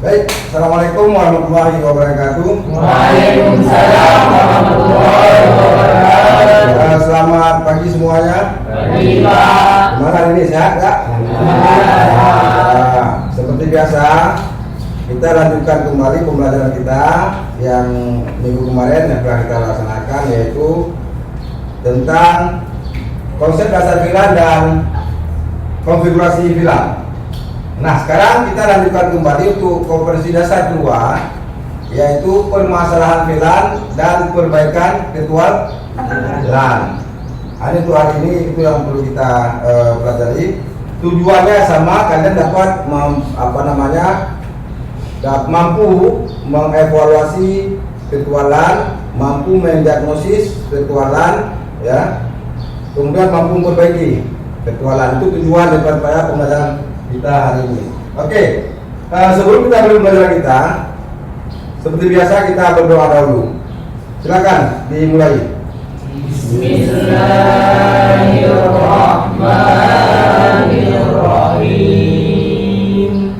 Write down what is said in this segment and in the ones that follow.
Baik, Assalamualaikum warahmatullahi wabarakatuh. Waalaikumsalam warahmatullahi wabarakatuh. Selamat pagi semuanya. Pagi Pak. Gimana hari ini, sehat nggak? Seperti biasa, kita lanjutkan kembali pembelajaran kita yang minggu kemarin yang telah kita laksanakan, yaitu tentang konsep dasar VLAN dan konfigurasi VLAN. Nah, sekarang kita lanjutkan kembali untuk konversi dasar kedua, yaitu permasalahan VLAN dan perbaikan virtual LAN. Nah, untuk hari ini itu yang perlu kita pelajari. Tujuannya sama, kalian dapat mampu mengevaluasi virtual LAN, mampu mendiagnosis virtual LAN, ya, kemudian mampu memperbaiki virtual LAN. Itu tujuan daripada pembelajaran kita hari ini. Oke, sebelum kita mulai pembelajaran kita, seperti biasa kita berdoa dahulu. Silakan dimulai. Bismillahirrahmanirrahim.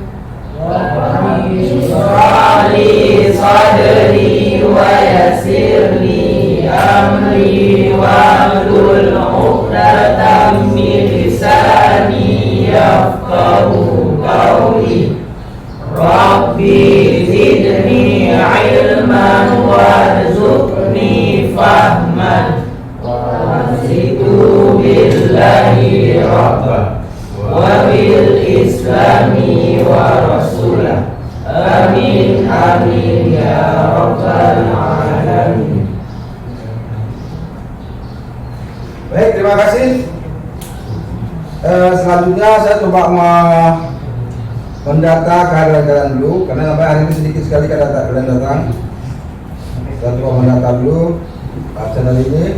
Rabbi shrah li sadri wa yassir li amri wahlul 'uqdatam min lisani yafqahu qawli. Rabbi zidni ilman warzuqni fahman warziqhu billahi rabba wa bil islami wa rasulah. Amin amin ya rabbal alamin. Baik, terima kasih. Selanjutnya saya coba mendata kehadiran kalian dulu, karena sampai hari ini sedikit sekali kalian datang. Saya coba mendata dulu absen hari ini.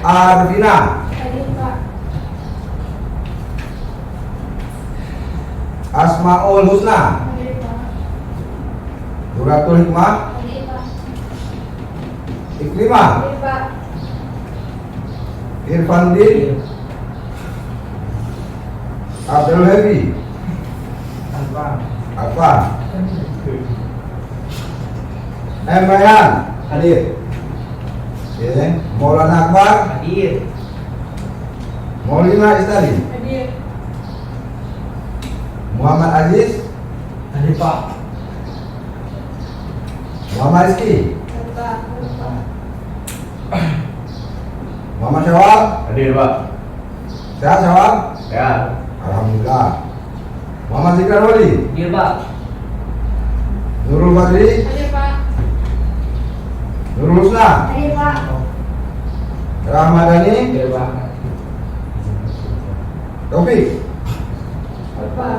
Arvina, Asmaul Husna, Nuratul Hikmah, Iklimah, Irfandi, Abdul Hebi, Apa, Emayan, hadir. Ya, Maulana Akbar, Hadir. Maulina Istari, Hadir. Muhammad Aziz, Hadir Pak. Muhammad Rizki, Bapak. Muhammad Syawal. Hadir Pak. Sehat Syawal? Ya. Alhamdulillah. Muhammad Zikran Wali, Hadir Pak. Nurul Badri, Hadir Pak. Nurul Husna, Hadir Pak. Rahmadani, Hadir Pak. Taufik, Bapak.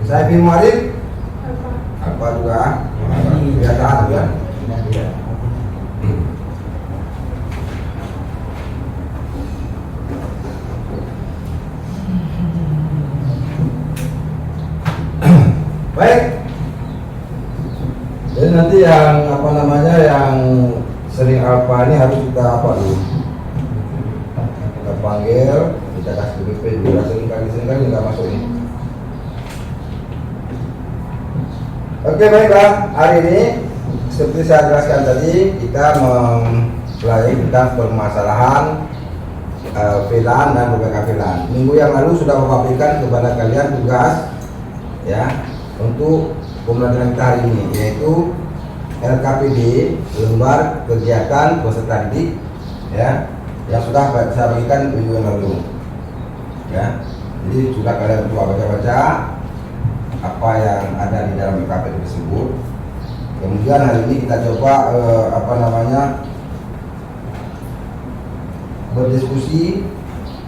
Saifin Muarif, Bapak. apa juga kebiasaan juga. Baik. Jadi nanti yang yang sering alfa ini harus kita dulu? Kita panggil, kita kasih BP dulu. Sering kali nggak masuk ini. Oke, baiklah. Hari ini seperti saya jelaskan tadi, kita mempelajari tentang permasalahan VLAN dan perbaikan VLAN. Minggu yang lalu sudah memberikan kepada kalian tugas, ya, untuk pembelajaran kita hari ini, yaitu LKPD, lembar kegiatan peserta didik, ya, yang sudah saya berikan minggu yang lalu, ya. Jadi sudah kalian coba baca-baca apa yang ada di dalam LKPD tersebut. Kemudian hari ini kita coba berdiskusi,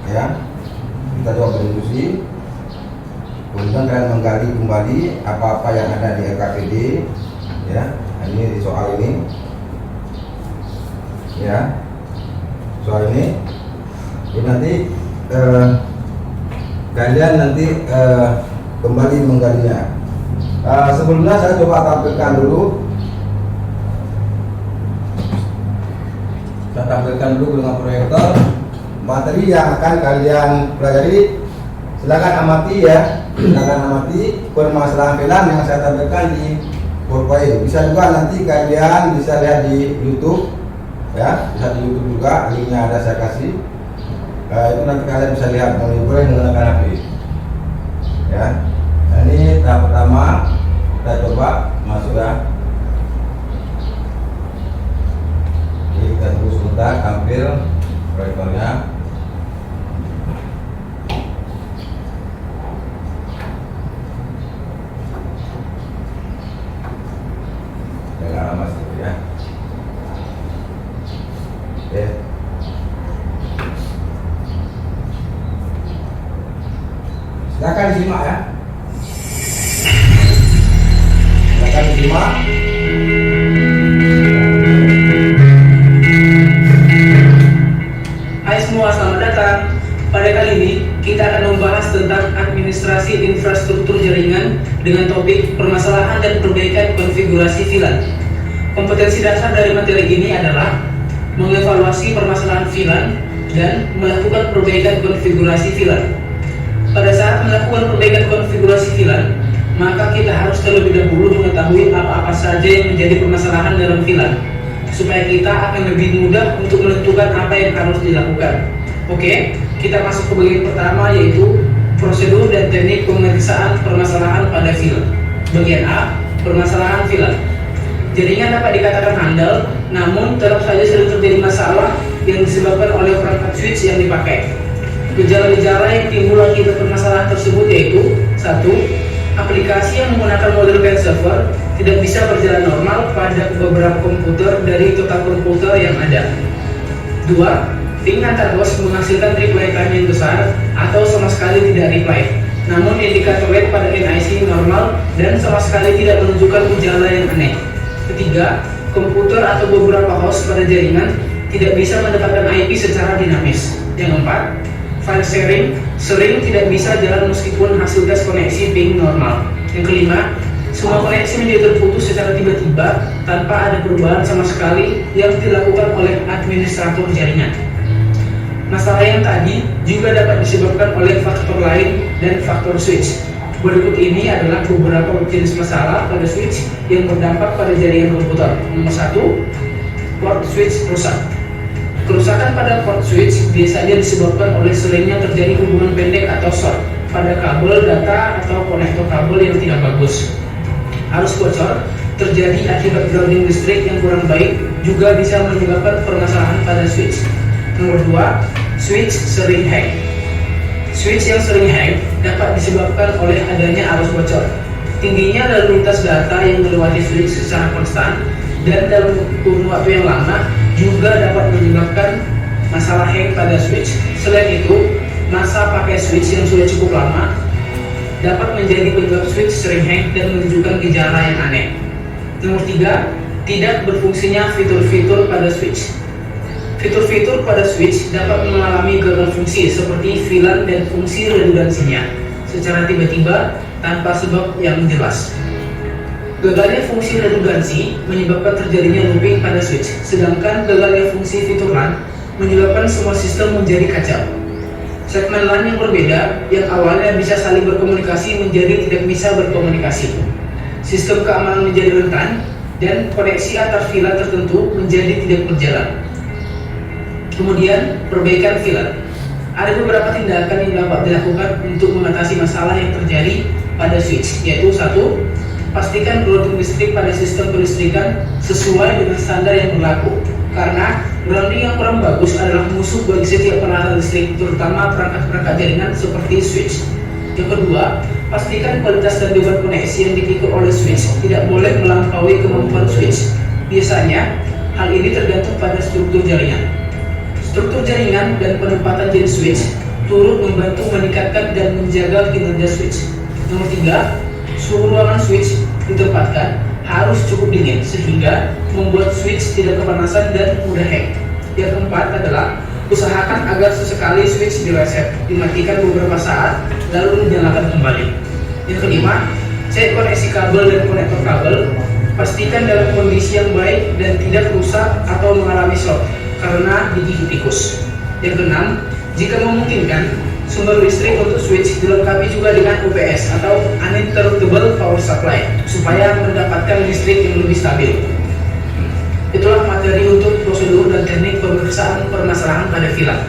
ya, kita coba berdiskusi. Kemudian kalian menggali kembali apa-apa yang ada di LKPD, ya. Ini di soal ini, ya, soal ini. Jadi nanti kalian kembali menggalinya. Sebelumnya saya coba tampilkan dulu. Saya tampilkan dulu dengan proyektor. materi yang akan kalian pelajari. Silakan amati ya, silakan amati permasalahan VLAN yang saya tampilkan di PowerPoint. Bisa juga nanti kalian bisa lihat di YouTube ya, bisa di YouTube juga, linknya ada saya kasih. Itu nanti kalian bisa lihat boleh menggunakan HP ya. Nah, ini tahap pertama, kita coba masuk ya. Jadi kita tunggu sebentar tampil proyektornya. Jangan lama sedikit ya. Oke. Silakan disimak ya. Silakan disimak. Hai semua, selamat datang. Pada kali ini kita akan membahas tentang administrasi infrastruktur jaringan dengan topik permasalahan dan perbaikan konfigurasi VLAN. Kompetensi dasar dari materi ini adalah mengevaluasi permasalahan VLAN dan melakukan perbaikan konfigurasi VLAN. Pada saat melakukan perbaikan konfigurasi VLAN, maka kita harus terlebih dahulu mengetahui apa-apa saja yang menjadi permasalahan dalam VLAN, supaya kita akan lebih mudah untuk menentukan apa yang harus dilakukan. Oke, kita masuk ke bagian pertama, yaitu prosedur dan teknik pemeriksaan permasalahan pada VLAN. Bagian A, permasalahan VLAN. Jaringan dapat dikatakan handal, namun tetap saja sering terjadi masalah yang disebabkan oleh perangkat switch yang dipakai. Gejala-gejala yang timbul akibat permasalahan tersebut yaitu: 1. Aplikasi yang menggunakan model file server tidak bisa berjalan normal pada beberapa komputer dari total komputer yang ada. 2. Ping antar host menghasilkan reply time yang besar atau sama sekali tidak reply, namun indikator LED pada NIC normal dan sama sekali tidak menunjukkan gejala yang aneh. 3. Komputer atau beberapa host pada jaringan tidak bisa mendapatkan IP secara dinamis. Yang 4. File sharing sering tidak bisa jalan meskipun hasil tes koneksi ping normal. Yang 5. Semua koneksi menjadi terputus secara tiba-tiba tanpa ada perubahan sama sekali yang dilakukan oleh administrator jaringan. Masalah yang tadi juga dapat disebabkan oleh faktor lain dan faktor switch. Berikut ini adalah beberapa jenis masalah pada switch yang berdampak pada jaringan komputer. Nomor 1, port switch rusak. Kerusakan pada port switch biasanya disebabkan oleh seringnya terjadi hubungan pendek atau short pada kabel data atau konektor kabel yang tidak bagus. Arus bocor terjadi akibat grounding listrik yang kurang baik juga bisa menyebabkan permasalahan pada switch. Nomor 2, switch sering hang. Switch yang sering hang dapat disebabkan oleh adanya arus bocor, tingginya lalu lintas data yang melewati switch secara konstan, dan dalam kurun waktu yang lama juga dapat menyebabkan masalah hang pada switch. Selain itu, masa pakai switch yang sudah cukup lama dapat menjadi penyebab switch sering hang dan menunjukkan gejala yang aneh. Nomor 3, tidak berfungsinya fitur-fitur pada switch. Fitur-fitur pada switch dapat mengalami gagal fungsi seperti VLAN dan fungsi redundansinya secara tiba-tiba tanpa sebab yang jelas. Gagalnya fungsi redundansi menyebabkan terjadinya looping pada switch, sedangkan gagalnya fungsi fitur LAN menyebabkan semua sistem menjadi kacau. Segmen LAN yang berbeda yang awalnya bisa saling berkomunikasi menjadi tidak bisa berkomunikasi. Sistem keamanan menjadi rentan dan koneksi antar VLAN tertentu menjadi tidak berjalan. Kemudian, perbaikan VLAN. Ada beberapa tindakan yang dapat dilakukan untuk mengatasi masalah yang terjadi pada switch, yaitu 1. Pastikan grounding listrik pada sistem kelistrikan sesuai dengan standar yang berlaku, karena grounding yang kurang bagus adalah musuh bagi setiap peralatan listrik, terutama perangkat-perangkat jaringan seperti switch. Yang kedua, pastikan kualitas dan beban koneksi yang dipikul oleh switch tidak boleh melampaui kemampuan switch. Biasanya, hal ini tergantung pada struktur jaringan. Struktur jaringan dan penempatan jenis switch turut membantu meningkatkan dan menjaga kinerja switch. Nomor 3, suhu ruangan switch ditempatkan harus cukup dingin sehingga membuat switch tidak kepanasan dan mudah hang. Yang keempat adalah usahakan agar sesekali switch direset, dimatikan beberapa saat lalu dinyalakan kembali. Yang kelima, cek koneksi kabel dan konektor kabel, pastikan dalam kondisi yang baik dan tidak rusak atau mengalami short karena digigit tikus. Yang keenam, Jika memungkinkan, sumber listrik untuk switch dilengkapi juga dengan UPS atau uninterruptible power supply supaya mendapatkan listrik yang lebih stabil. Itulah materi untuk prosedur dan teknik pemeriksaan permasalahan pada VLAN.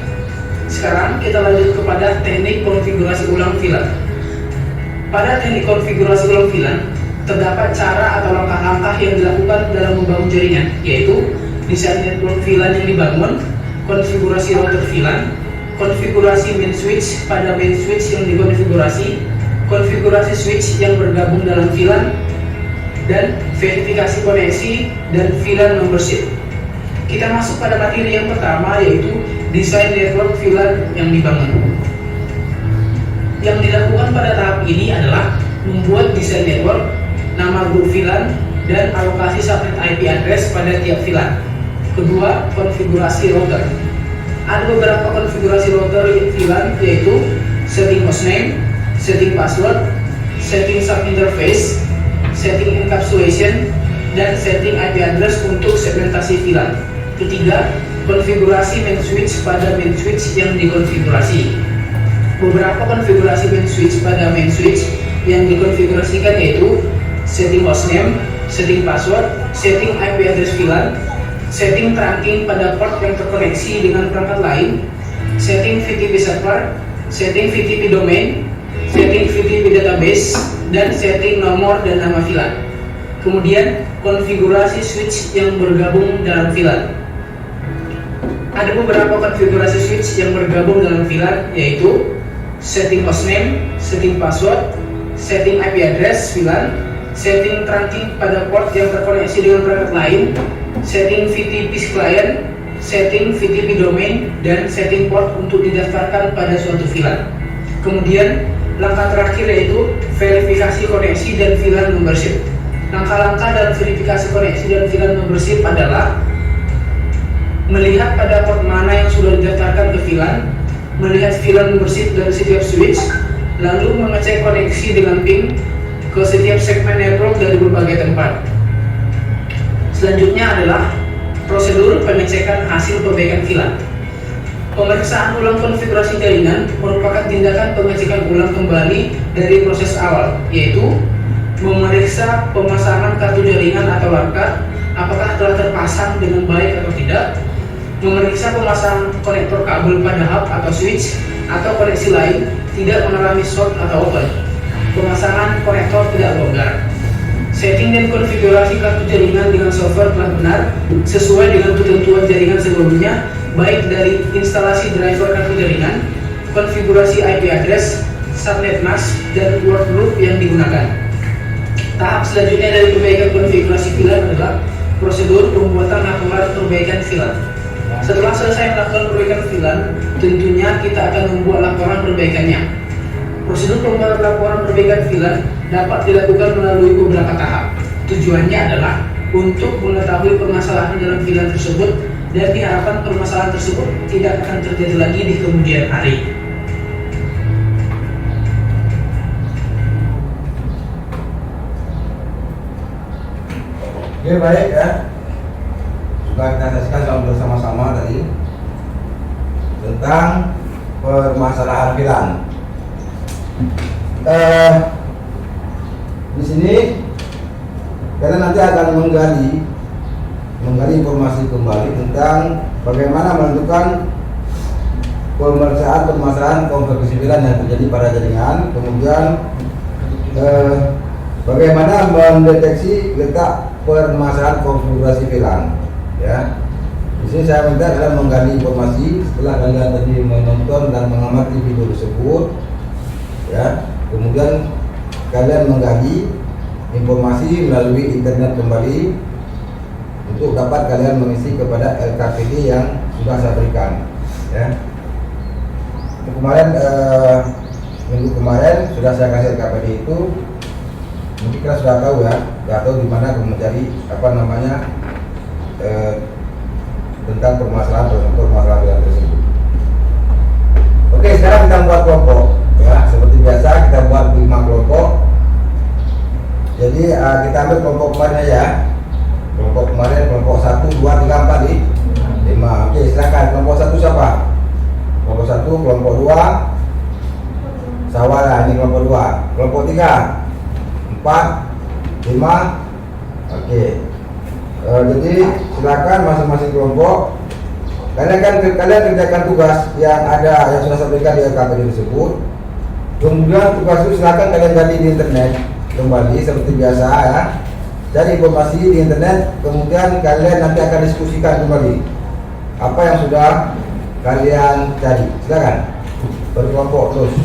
Sekarang kita lanjut kepada teknik konfigurasi ulang VLAN. Pada teknik konfigurasi ulang VLAN, terdapat cara atau langkah-langkah yang dilakukan dalam membangun jaringan, yaitu desain network VLAN yang dibangun, konfigurasi router VLAN, konfigurasi main switch pada main switch yang dikonfigurasi, konfigurasi switch yang bergabung dalam VLAN, dan verifikasi koneksi dan VLAN membership. Kita masuk pada materi yang pertama, yaitu desain network VLAN yang dibangun. Yang dilakukan pada tahap ini adalah membuat desain network, nama grup VLAN, dan alokasi subnet IP address pada tiap VLAN. Kedua, konfigurasi router. Ada beberapa konfigurasi router VLAN, yaitu setting hostname, setting password, setting subinterface, setting encapsulation, dan setting IP address untuk segmentasi VLAN. Ketiga, konfigurasi main switch pada main switch yang dikonfigurasi. Beberapa konfigurasi main switch pada main switch yang dikonfigurasikan yaitu setting hostname, setting password, setting IP address VLAN, setting trunking pada port yang terkoneksi dengan perangkat lain, setting VTP server, setting VTP domain, setting VTP database, dan setting nomor dan nama VLAN. Kemudian konfigurasi switch yang bergabung dalam VLAN. Ada beberapa konfigurasi switch yang bergabung dalam VLAN, yaitu setting hostname, setting password, setting IP address VLAN, setting trunking pada port yang terkoneksi dengan perangkat lain, setting VTP client, setting VTP domain, dan setting port untuk didaftarkan pada suatu VLAN. Kemudian langkah terakhir yaitu verifikasi koneksi dan VLAN membership. Langkah-langkah dalam verifikasi koneksi dan VLAN membership adalah melihat pada port mana yang sudah didaftarkan ke VLAN, melihat VLAN membership dari setiap switch, lalu mengecek koneksi dengan ping ke setiap segmen network dari berbagai tempat. Selanjutnya adalah prosedur pengecekan hasil perbaikan VLAN. Pemeriksaan ulang konfigurasi jaringan merupakan tindakan pengecekan ulang kembali dari proses awal, yaitu memeriksa pemasangan kartu jaringan atau LAN-card apakah telah terpasang dengan baik atau tidak, memeriksa pemasangan konektor kabel pada hub atau switch atau koneksi lain tidak mengalami short atau open, pemasangan konektor tidak longgar, setting dan konfigurasi kartu jaringan dengan software telah benar sesuai dengan ketentuan jaringan sebelumnya, baik dari instalasi driver kartu jaringan, konfigurasi IP address, subnet mask, dan word group yang digunakan. Tahap selanjutnya dari perbaikan konfigurasi VLAN adalah prosedur pembuatan laporan perbaikan VLAN. Setelah selesai melakukan perbaikan VLAN, tentunya kita akan membuat laporan perbaikannya. Prosedur pembuatan laporan perbaikan VLAN dapat dilakukan melalui beberapa tahap. Tujuannya adalah untuk mengetahui permasalahan dalam VLAN tersebut dan diharapkan permasalahan tersebut tidak akan terjadi lagi di kemudian hari. Oke, baik ya. Sudah kita saksikan bersama-sama tadi tentang permasalahan VLAN. Di sini kita nanti akan menggali informasi kembali tentang bagaimana menentukan pemeriksaan permasalahan konfigurasi VLAN yang terjadi pada jaringan, kemudian bagaimana mendeteksi letak permasalahan konfigurasi VLAN. Ya, di sini saya minta kalian menggali informasi setelah kalian tadi menonton dan mengamati video tersebut. Ya, kemudian kalian menggali informasi melalui internet kembali untuk dapat kalian mengisi kepada LKPD yang sudah saya berikan. Ya, minggu kemarin sudah saya kasih LKPD itu. Mungkin kita sudah tahu ya, sudah tahu di mana mencari tentang permasalahan VLAN tersebut. Oke, sekarang kita buat kelompok. Ya, seperti biasa kita buat 5 kelompok. Jadi kita ambil kelompok kemarin ya. Kelompok kemarin kelompok 1, 2, 3, 4 nih. 5. Oke, silakan kelompok 1 siapa? Kelompok 1 Sawalah ini kelompok 2. Kelompok 3 4 5. Oke. Jadi silakan masing-masing kelompok kalian kerjakan tugas yang sudah sampaikan di LKPD tersebut. Kemudian tugas itu silakan kalian gali di internet kembali seperti biasa ya. Cari informasi di internet, kemudian kalian nanti akan diskusikan kembali apa yang sudah kalian cari. Silakan berkelompok terus.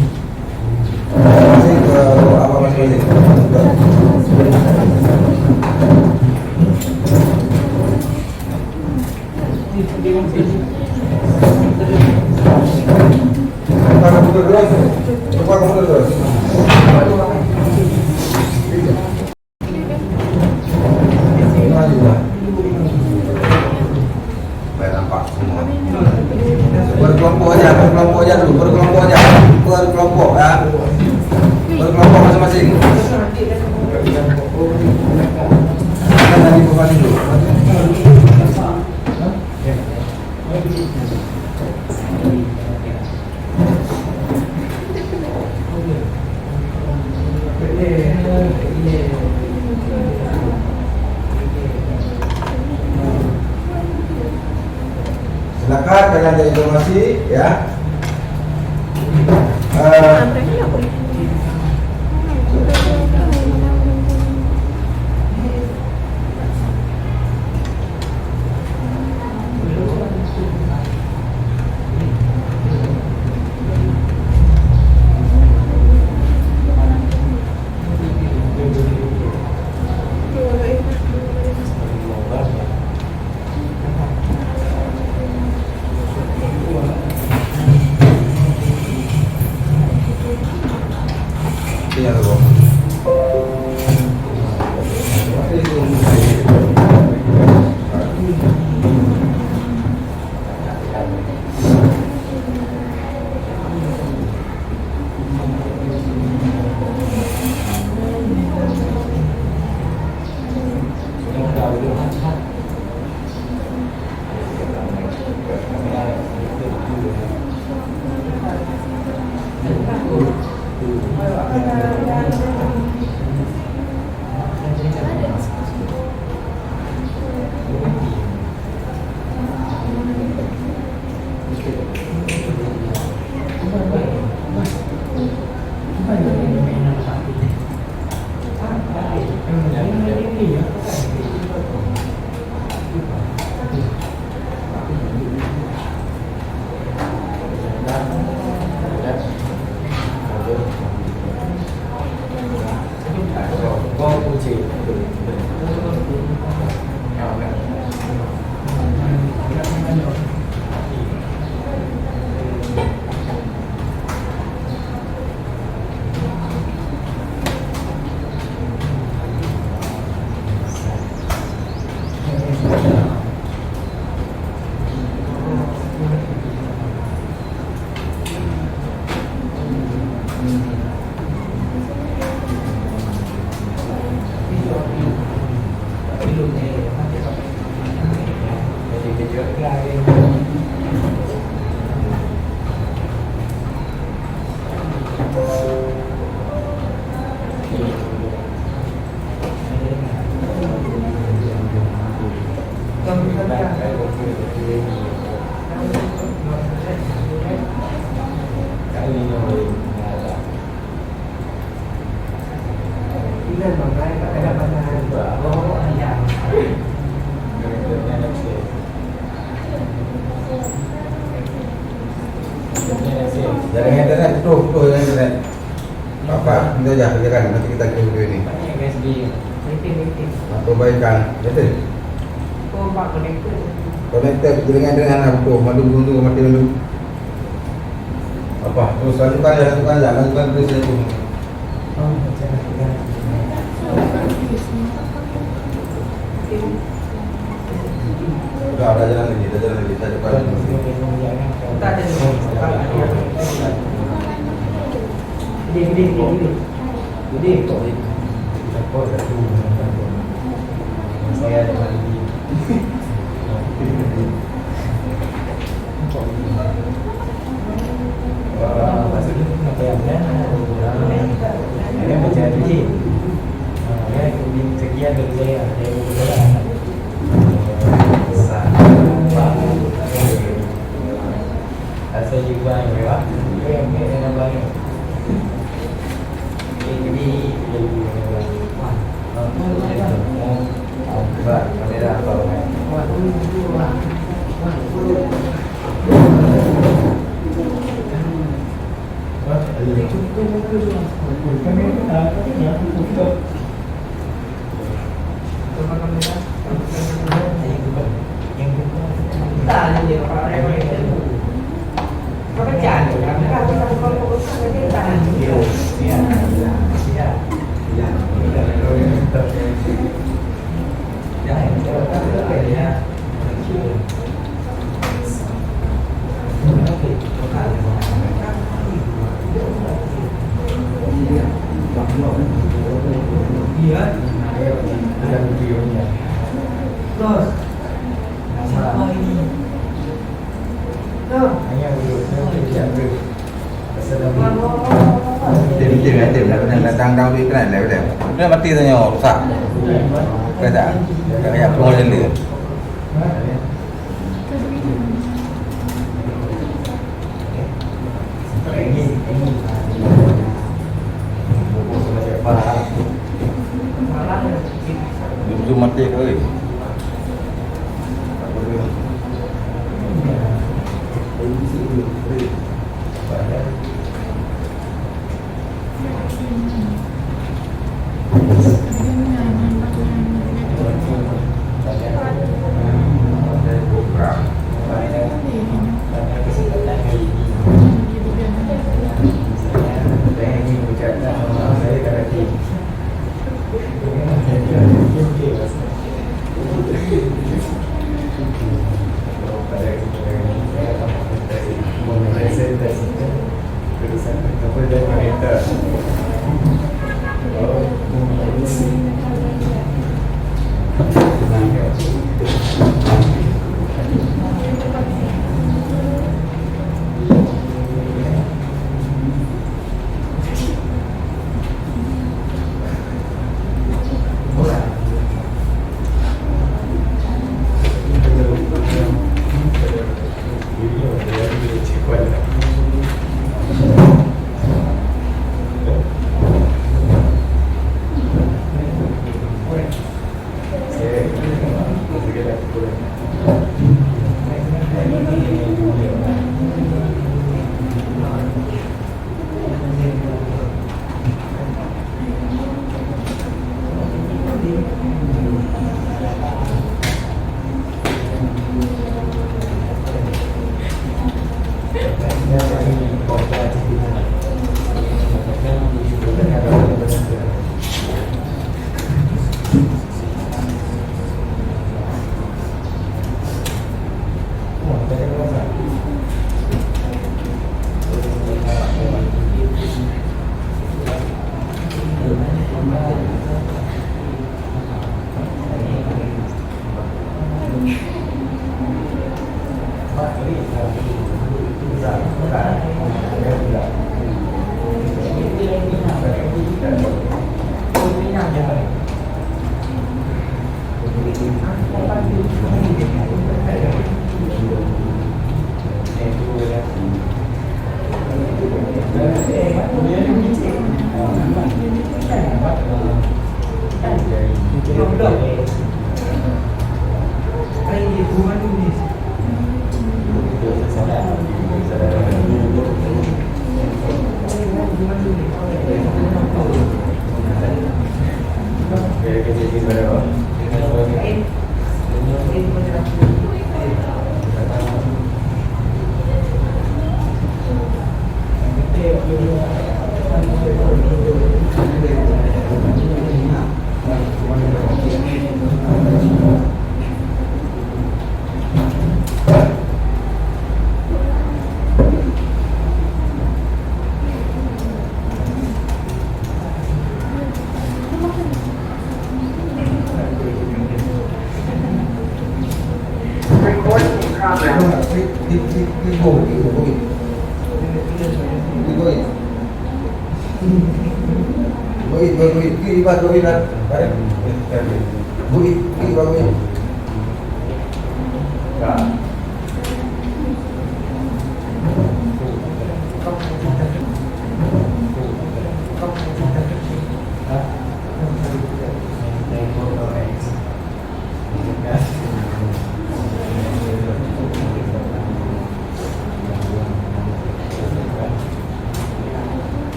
Masing ke apa masing-masing. Buka komputer terus. Baik, nampak semua. Berkelompok aja dulu, berkelompok ya. Berkelompok masing-masing. Tadi informasi dulu. Silakan kalian cari informasi ya. Iya, Bro. Jaring internet tuh yang internet. Apa? Itu aja kerjakan nanti kita kirim video ini. Perbaikan, betul. Connected jaringan internet aku tuh, mati dulu. Apa? Terus lanjutkan terus itu. Udah ada jalan lagi, kita coba. Gede kok ini. Saya ada lagi. Wah, pasti apa ya? Tim datang tahu di kena level dia. Dia mati tanya rusak. Kata kayak pengol dia. Dia mati ke?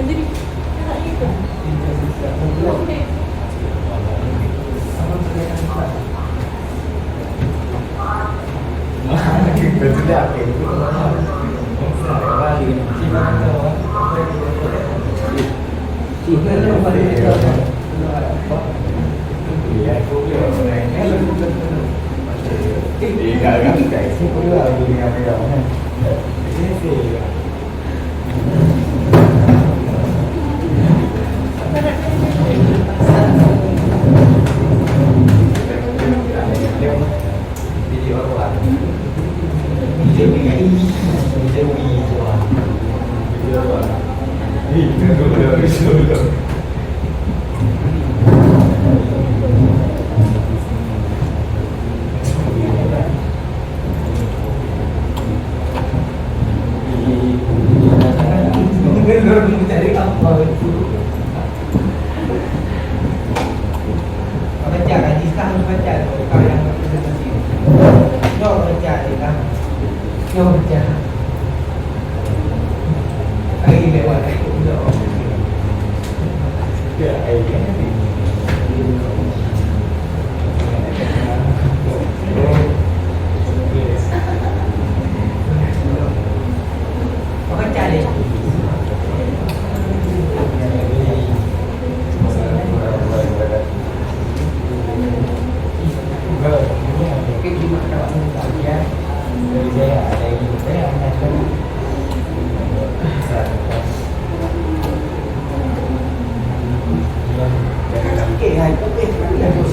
Jadi, kayak gitu. Oke.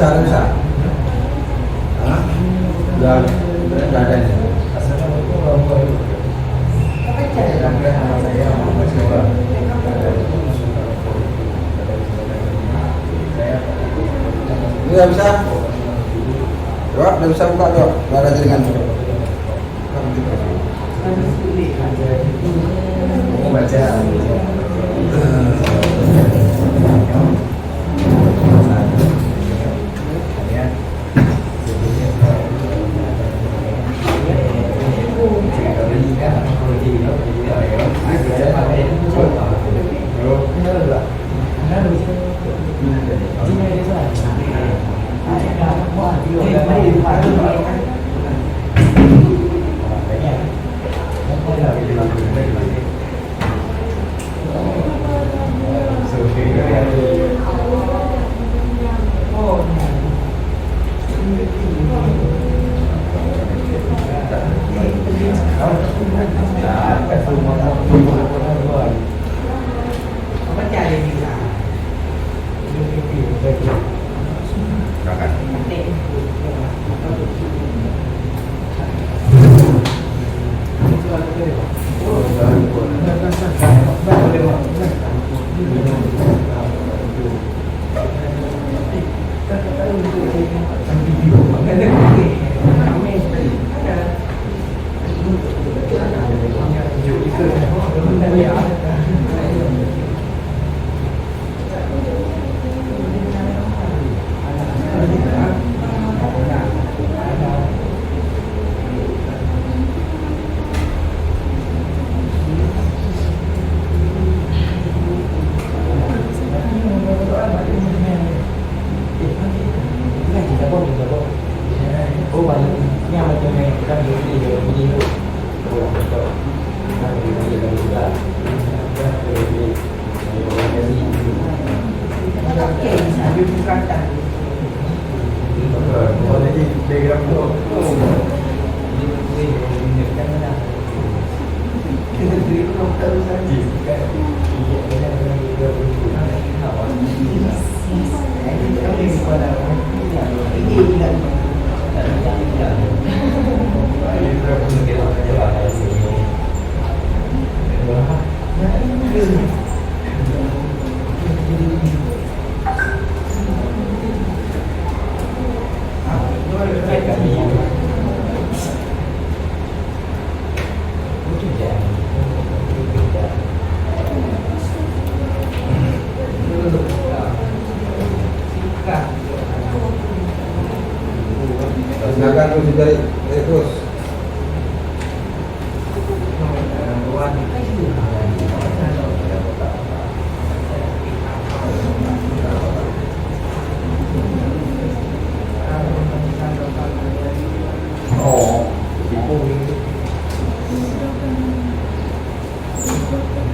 Rusak. Hah? Udah ada nih. Ini nggak bisa. Dok, nggak bisa buka dok. Nggak ada jaringan. Mau baca.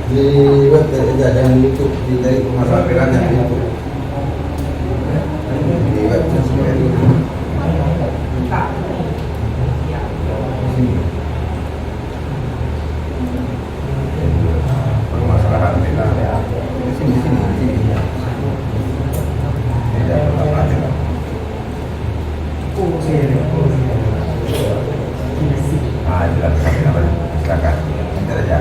di web aja yang di YouTube dari permasalahan filan yang di YouTube di web sendiri. Permasalahan filan di sini. Tidak permasalahan. Jelas, silakan. Bentar aja.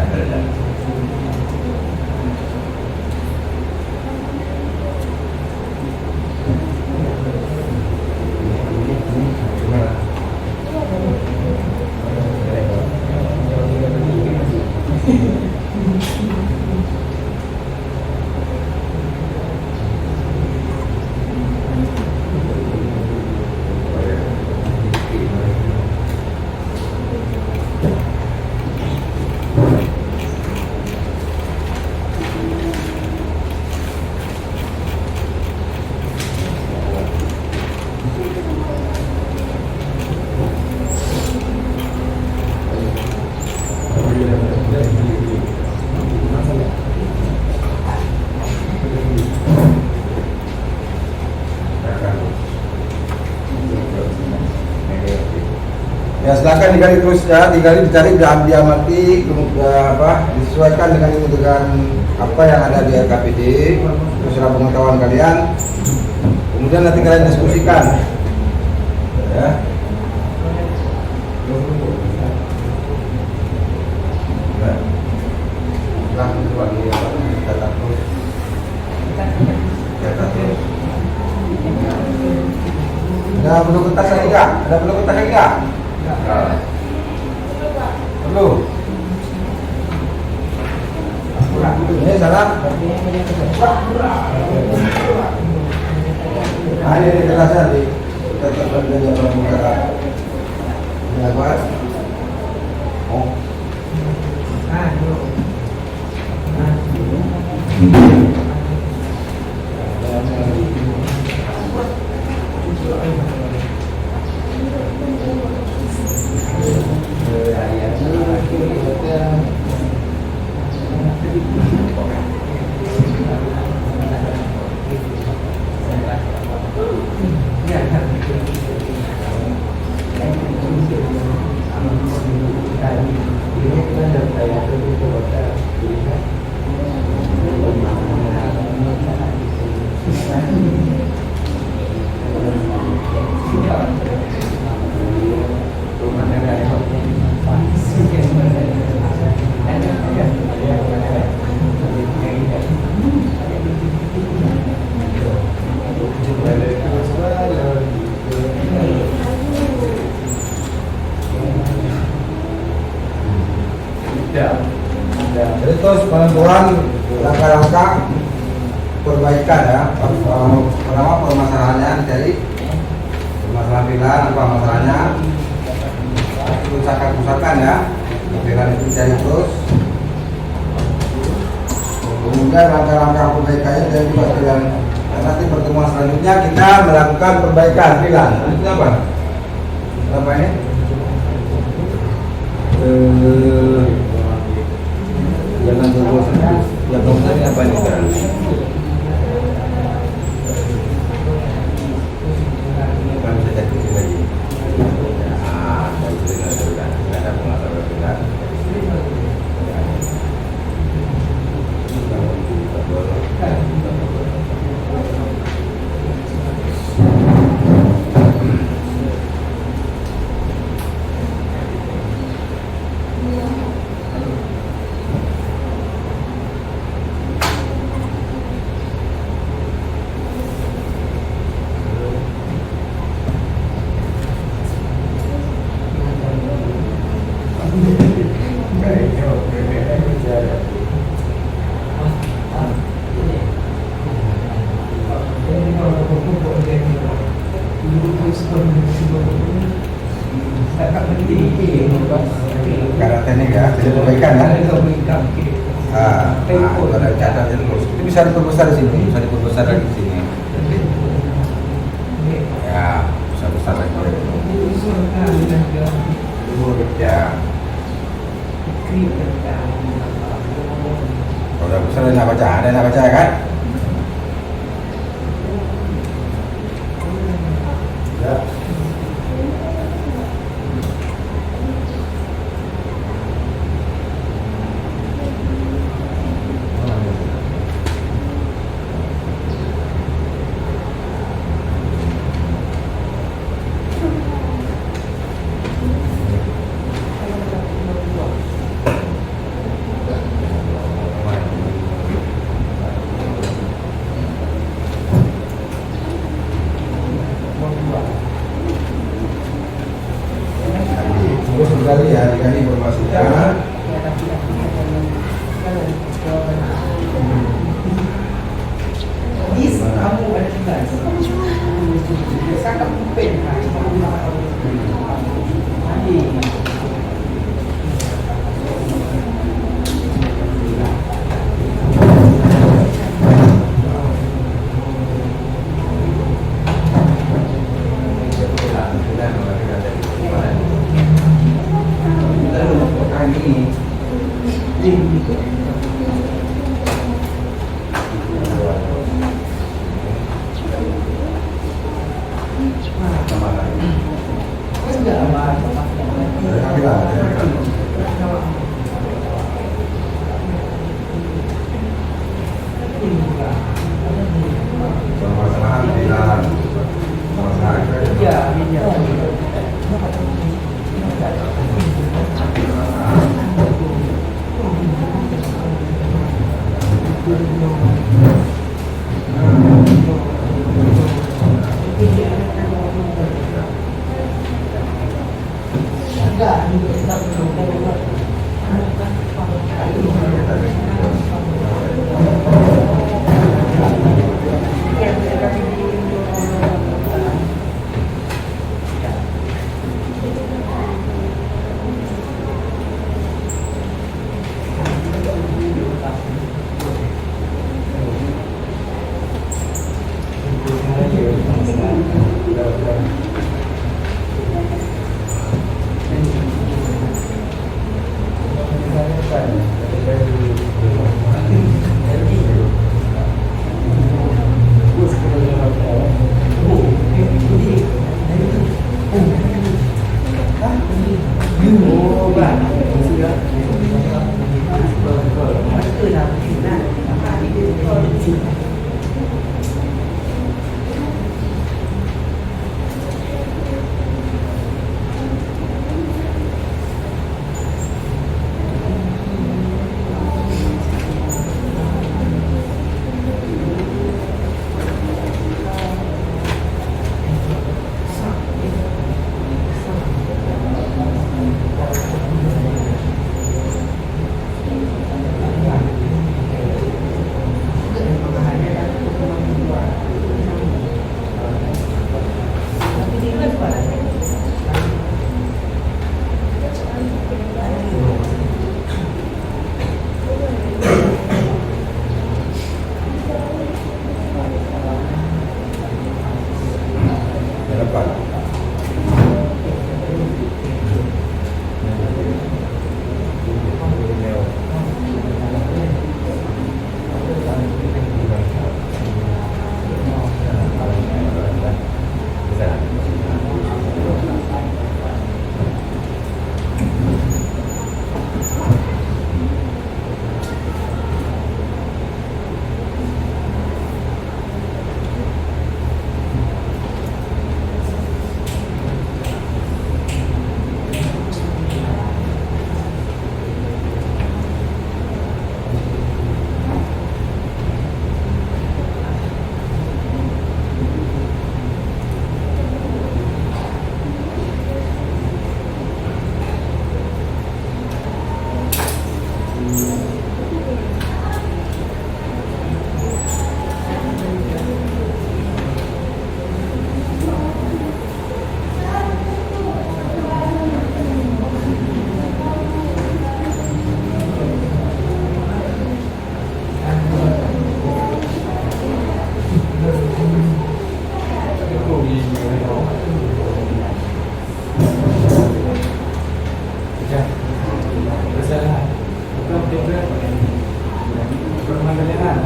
Ya silakan digali terus ya, digali dicari diamati, kemudian disesuaikan dengan apa yang ada di RKPD sesuai pengetahuan kalian. Kemudian nanti kalian diskusikan, ya. Ada perlu kertas lagi nggak? Ada perlu kertas lagi nggak? Perlu. Ini salah. Ini kertasnya di tetap berjalan pembukaan. Ya buat. Oh. Jadi terus penentuan langkah-langkah perbaikan ya. Pertama permasalahannya dicari, permasalahan filan apa masalahnya, kerusakan ya, filan itu dicari terus. Kemudian langkah-langkah perbaikannya dari juga filan. Dan nanti pertemuan selanjutnya kita melakukan perbaikan filan. Itu apa? Apa ini? Jangan berbosan. Yang bosan apa ini kan? Kan bisa jadi lagi. Ada pengacara filan. Karena teknik ya, jadi perbaikan ya. Ada catat terus. Itu bisa diperbesar di sini, bisa diperbesar lagi di sini. Ya, bisa besar lagi. Ya. Sudah nak baca, ada nak baca kan? Ya. Terus sekali ya, dikali informasinya. Bis kamu ada tinggal. Saya kamu pen. Permasalahan bilang permasalahan.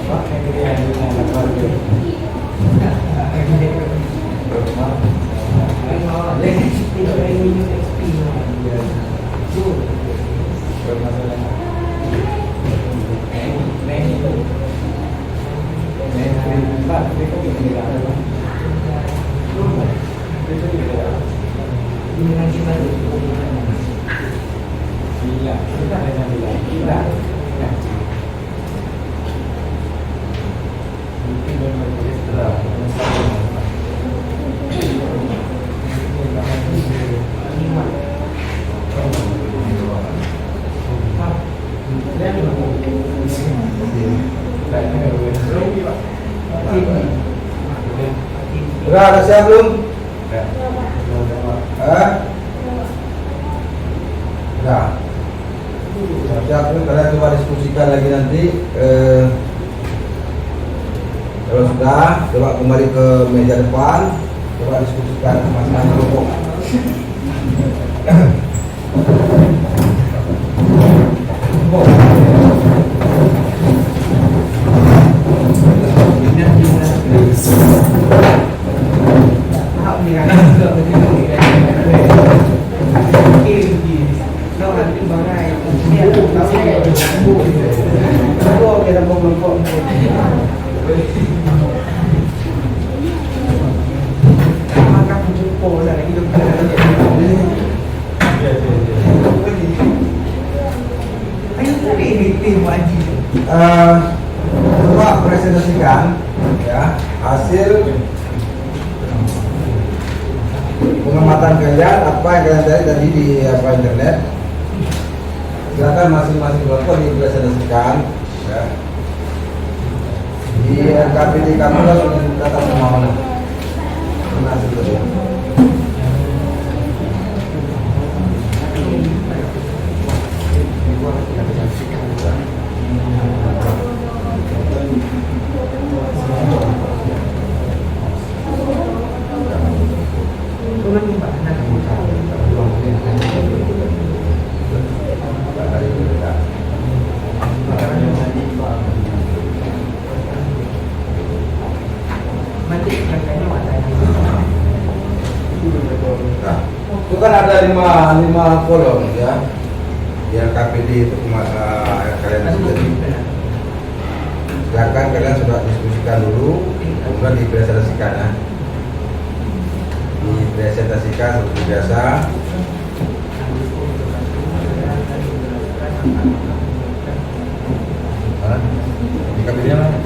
Pakai dia dengan keluarga. Udah ada siap belum? Udah. Siap belum? Kalian coba diskusikan lagi nanti. Kalau sudah, coba kembali ke meja depan. Coba diskusikan masing-masing kelompok. Coba presentasikan ya hasil pengamatan kalian, apa yang kalian cari tadi di internet. Silakan masing-masing kelompok dipresentasikan ya. Di KPD kamu langsung data semua mana hasil tadi. Nah, itu kan ada lima kolom ya. Yang KPD itu kalian sudah silakan kalian sudah diskusikan dulu, kemudian dipresentasikan ya. Dipresentasikan seperti biasa. Di KPD-nya mana?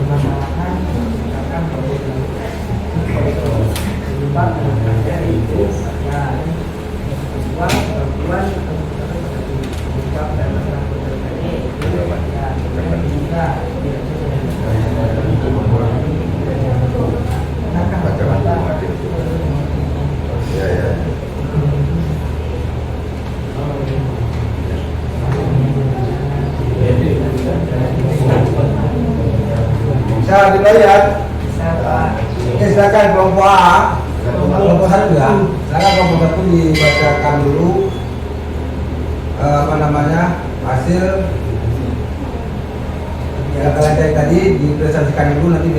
Bisa dibayar. Silakan kelompok A, kelompok satu ya. Silakan kelompok satu dibacakan dulu hasil yang kalian cari tadi, dipresentasikan dulu nanti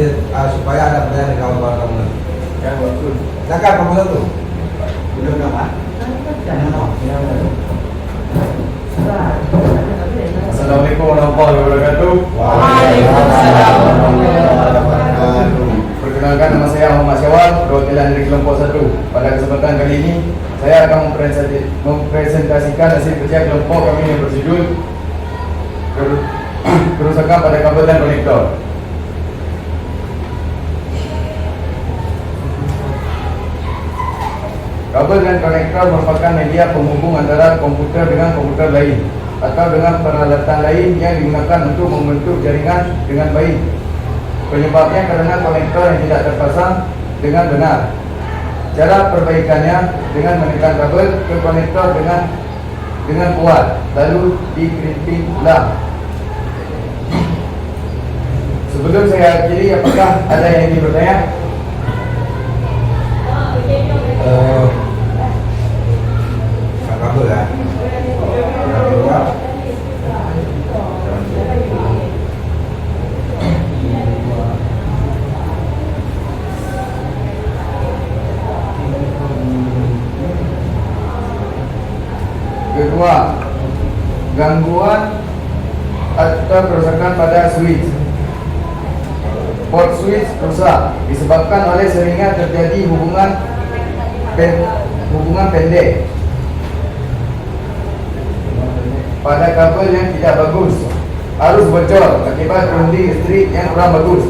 supaya ada pertanyaan dari kawan-kawan kamu nanti. Ya, bagus. Silakan kelompok satu. Udah Pak? Assalamualaikum warahmatullahi wabarakatuh. Waalaikumsalam warahmatullahi wabarakatuh. Perkenalkan, nama saya Muhammad Syawal, perwakilan dari kelompok 1. Pada kesempatan kali ini, saya akan mempresentasikan hasil kerja kelompok kami yang berjudul kerusakan pada kabel dan konektor. Kabel dan konektor merupakan media penghubung antara komputer dengan komputer lain atau dengan peralatan lain yang digunakan untuk membentuk jaringan dengan baik. Penyebabnya karena konektor yang tidak terpasang dengan benar. Cara perbaikannya dengan menekan kabel ke konektor dengan kuat, lalu dikrimping ulang. Sebelum saya akhiri, apakah ada yang ingin bertanya? Kabel ya. Kedua, gangguan atau kerusakan pada switch. Port switch rusak disebabkan oleh seringnya terjadi hubungan pendek pada kabel yang tidak bagus. Arus bocor akibat grounding listrik yang kurang bagus.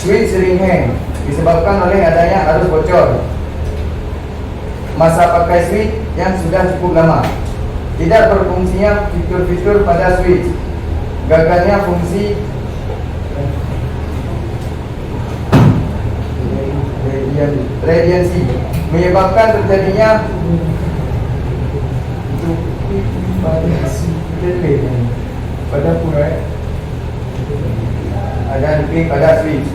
Switch sering hang disebabkan oleh adanya arus bocor. Masa pakai switch yang sudah cukup lama. Tidak berfungsinya fitur-fitur pada switch. Gagalnya fungsi radiansi menyebabkan terjadinya pada ada duplik pada switch.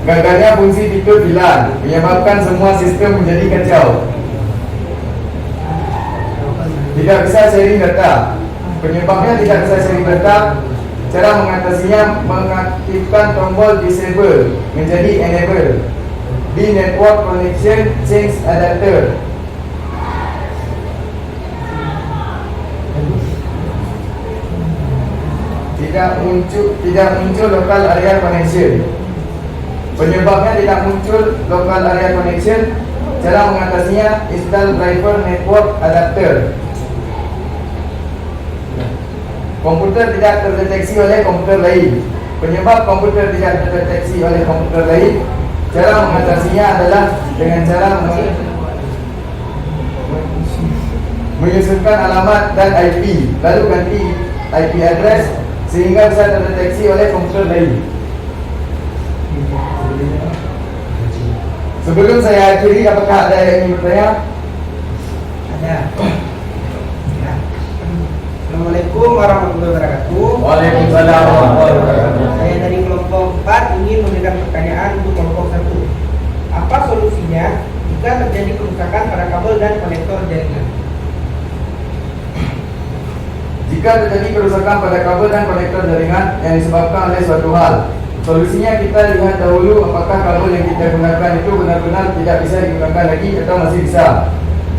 Gagalnya fungsi fitur VLAN menyebabkan semua sistem menjadi kacau. Tidak bisa sharing data. Penyebabnya tidak bisa sharing data. Cara mengatasinya mengaktifkan tombol disable menjadi enable. Di network connection change adapter. Tidak muncul local area connection. Penyebabnya tidak muncul local area connection. Cara mengatasinya install driver network adapter. Komputer tidak terdeteksi oleh komputer lain. Penyebab komputer tidak terdeteksi oleh komputer lain, cara mengatasinya adalah dengan cara menyusunkan alamat dan IP, lalu ganti IP address sehingga bisa terdeteksi oleh komputer lain. Sebelum saya akhiri, apakah ada yang ingin bertanya? Ada. Ya. Assalamualaikum warahmatullahi wabarakatuh. Waalaikumsalam warahmatullahi wabarakatuh. Saya dari kelompok 4 ingin memberikan pertanyaan untuk kelompok 1. Apa solusinya jika terjadi kerusakan pada kabel dan konektor jaringan? Jika terjadi kerusakan pada kabel dan konektor jaringan yang disebabkan oleh suatu hal, solusinya kita lihat dahulu apakah kabel yang kita gunakan itu benar-benar tidak bisa digunakan lagi atau masih bisa.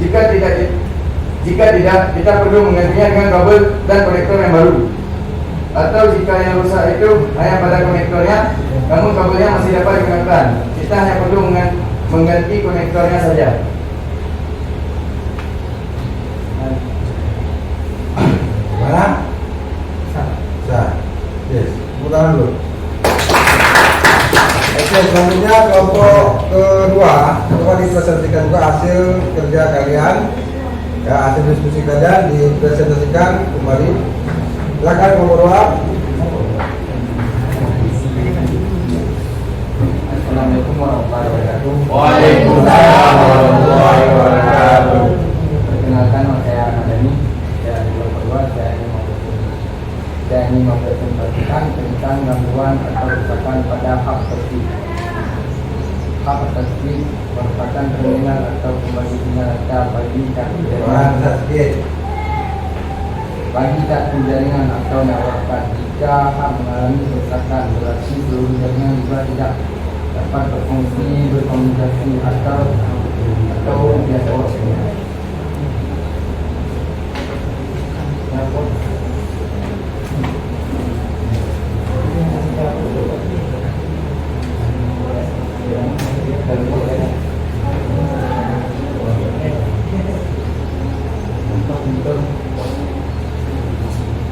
Jika tidak, kita perlu menggantinya dengan kabel dan konektor yang baru. Atau jika yang rusak itu hanya pada konektornya, namun kabelnya masih dapat digunakan, kita hanya perlu mengganti konektornya saja. Mana? Bisa. Yes. Putaran dulu. Oke, selanjutnya kelompok kedua, coba dipresentasikan juga hasil kerja kalian, ya, hasil diskusi kalian dipresentasikan kembali. Silakan kelompok kedua. Assalamualaikum warahmatullahi wabarakatuh. Waalaikumsalam warahmatullahi wabarakatuh. Perkenalkan, saya Ahmad. Dari kelompok kedua, saya ingin mempresentasikan tentang gangguan atau kerusakan pada hub tersebut. Hub tersebut merupakan terminal atau pembagi sinyal data bagi kartu jaringan. Bagi kartu jaringan atau network card, jika hub mengalami kerusakan, berarti seluruh jaringan juga tidak dapat berfungsi, berkomunikasi atau biasa waktunya.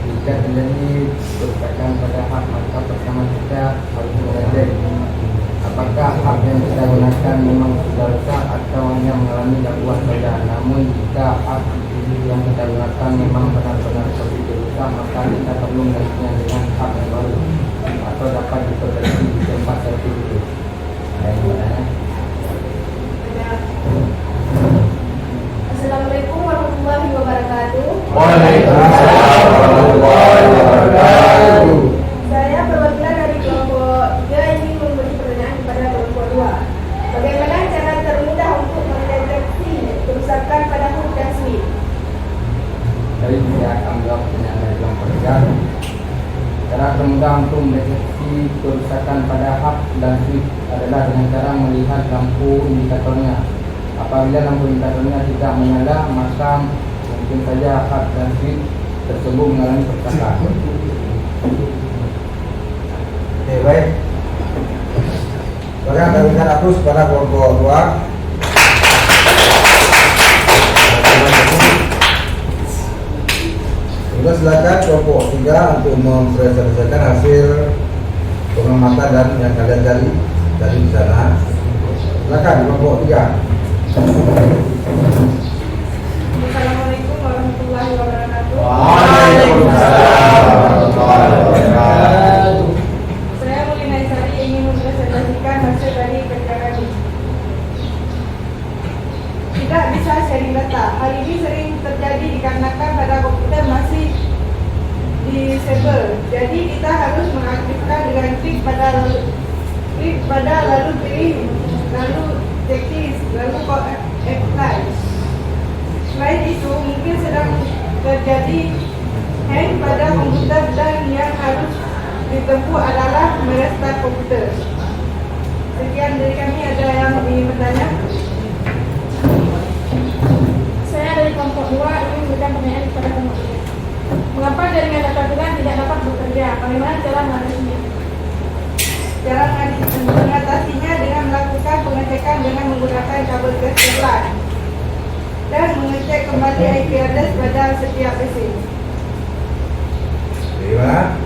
Jika terjadi kerusakan pada hub, maka pertama kita harus mengecek apakah hub yang kita gunakan memang sudah rusak atau hanya mengalami gangguan saja. Namun jika hub yang kita gunakan memang benar-benar seperti rusak, maka kita perlu menggantinya dengan hub yang baru atau dapat diperbaiki di tempat tertentu. Assalamualaikum warahmatullahi wabarakatuh. Waalaikumsalam warahmatullahi wabarakatuh. Saya perwakilan dari kelompok 3 ingin memberi pertanyaan kepada kelompok 2. Bagaimana cara termudah untuk mendeteksi kerusakan pada hub dan switch? Jadi saya akan menjawab pertanyaan dari kelompok 3. Cara termudah untuk mendeteksi kerusakan pada hub dan switch adalah dengan cara melihat lampu indikatornya. Apabila lampu indikatornya tidak menyala, maka mungkin saja hard dan switch tersebut mengalami percakapan. Oke, baik. Sekarang kami akan akus pada kelompok 2. Kita silakan kelompok 3 untuk mempresentasikan hasil pengamatan dan yang kalian cari di sana. Silakan kelompok 3. Assalamualaikum warahmatullahi wabarakatuh. Waalaikumsalam warahmatullahi wabarakatuh. Saya Mulina Isari ingin mempresentasikan hasil dari kerja kami. Tidak bisa sharing data. Hal ini sering terjadi dikarenakan pada komputer masih disable. Jadi kita harus mengaktifkan dengan klik pada lalu pilih lalu checklist lalu apply. Selain itu mungkin sedang terjadi hang pada komputer dan yang harus ditempuh adalah merestart komputer. Sekian dari kami, ada yang ingin bertanya? Saya dari kelompok 2 ingin memberikan pertanyaan kepada kelompok 3. Mengapa jaringan data VLAN tidak dapat bekerja? Bagaimana cara mengatasinya? Cara mengatasinya dengan melakukan pengecekan dengan menggunakan kabel gas VLAN dan mengecek kembali IP address pada setiap PC. Terima.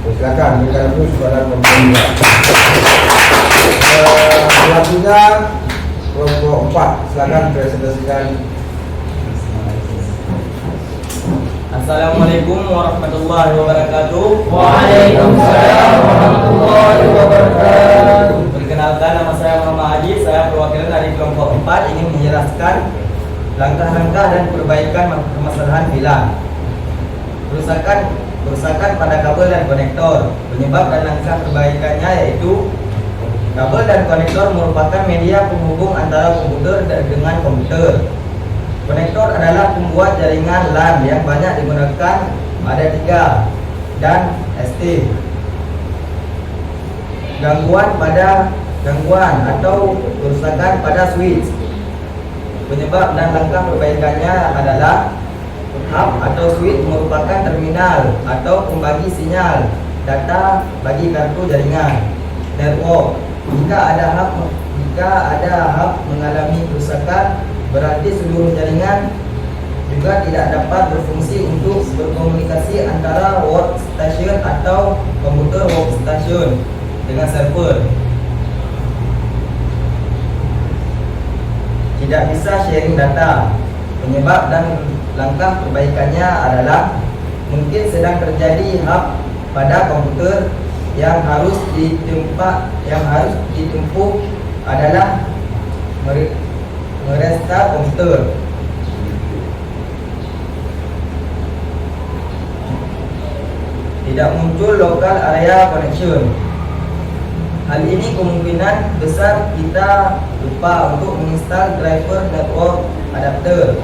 Silakan berikan terus pada kelompok 2. Selanjutnya kelompok 4. Silakan presentasikan. Assalamualaikum warahmatullahi wabarakatuh. Waalaikumsalam warahmatullahi wabarakatuh. Perkenalkan, nama saya Muhammad Haji. Saya perwakilan dari kelompok 4 ingin menjelaskan langkah-langkah dan perbaikan permasalahan VLAN. Kerusakan pada kabel dan konektor. Penyebab dan langkah perbaikannya yaitu kabel dan konektor merupakan media penghubung antara komputer dengan komputer. Konektor adalah pembuat jaringan LAN yang banyak digunakan, ada 3 dan ST. Gangguan atau kerusakan pada switch. Penyebab dan langkah perbaikannya adalah hub atau switch merupakan terminal atau pembagi sinyal data bagi kartu jaringan network. Jika ada hub mengalami kerusakan, berarti seluruh jaringan juga tidak dapat berfungsi untuk berkomunikasi antara workstation atau komputer workstation dengan server. Tidak bisa sharing data. Penyebab dan langkah perbaikannya adalah mungkin sedang terjadi hub pada komputer yang harus ditempuh adalah merestart komputer. Tidak muncul local area connection. Hal ini kemungkinan besar kita lupa untuk menginstal driver network adapter.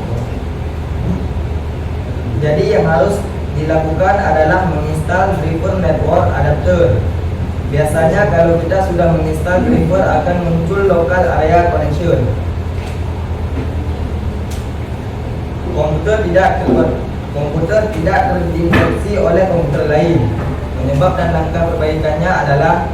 Jadi yang harus dilakukan adalah menginstal driver network adapter. Biasanya kalau kita sudah menginstal driver akan muncul local area connection. Komputer tidak terinfeksi oleh komputer lain. Penyebab dan langkah perbaikannya adalah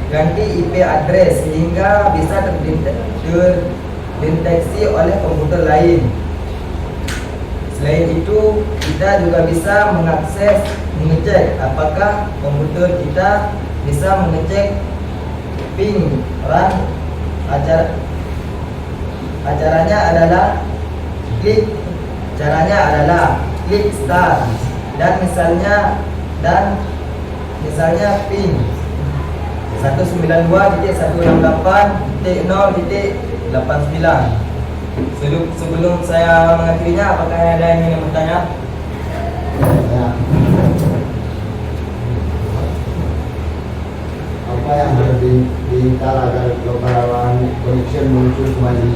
ganti IP address sehingga bisa terdeteksi oleh komputer lain. Selain itu, kita juga bisa mengecek apakah komputer kita bisa mengecek ping run. Caranya adalah klik start dan misalnya ping 192.168.0.89. Sebelum saya mengakhirinya, apakah ada yang ingin bertanya? Ya. Apa yang harus diinstal agar local connection muncul kembali?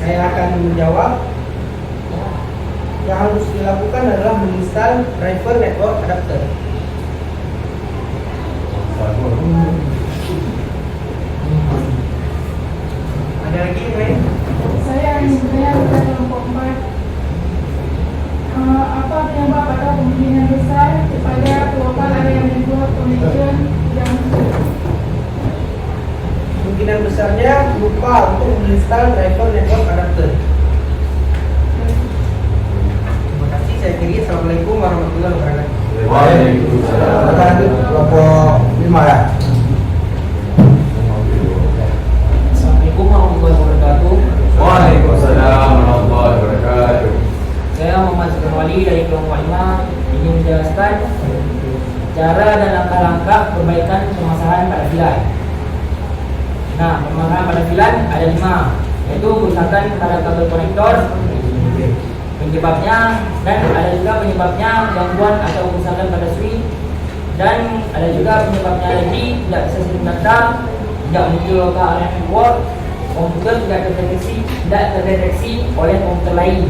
Saya akan menjawab. Yang harus dilakukan adalah menginstal driver network adapter. Ada lagi, Ray? Saya ingin menginstal driver network adapter. Terima kasih, saya kiri. Assalamualaikum warahmatullahi wabarakatuh. Waalaikumsalam. Kita lanjut kelompok 5 ya. Assalamualaikum warahmatullahi wabarakatuh. Waalaikumsalam warahmatullahi wabarakatuh. Saya Muhammad Wali dari kelompok 5 ingin menjelaskan cara dan langkah-langkah perbaikan permasalahan pada VLAN. Nah, permasalahan pada VLAN ada 5, yaitu kerusakan pada kabel konektor, penyebabnya, dan ada juga penyebabnya gangguan atau kerusakan pada switch, dan ada juga penyebabnya lagi tidak bisa sering data, tidak muncul lokal area network, komputer tidak terdeteksi oleh komputer lain.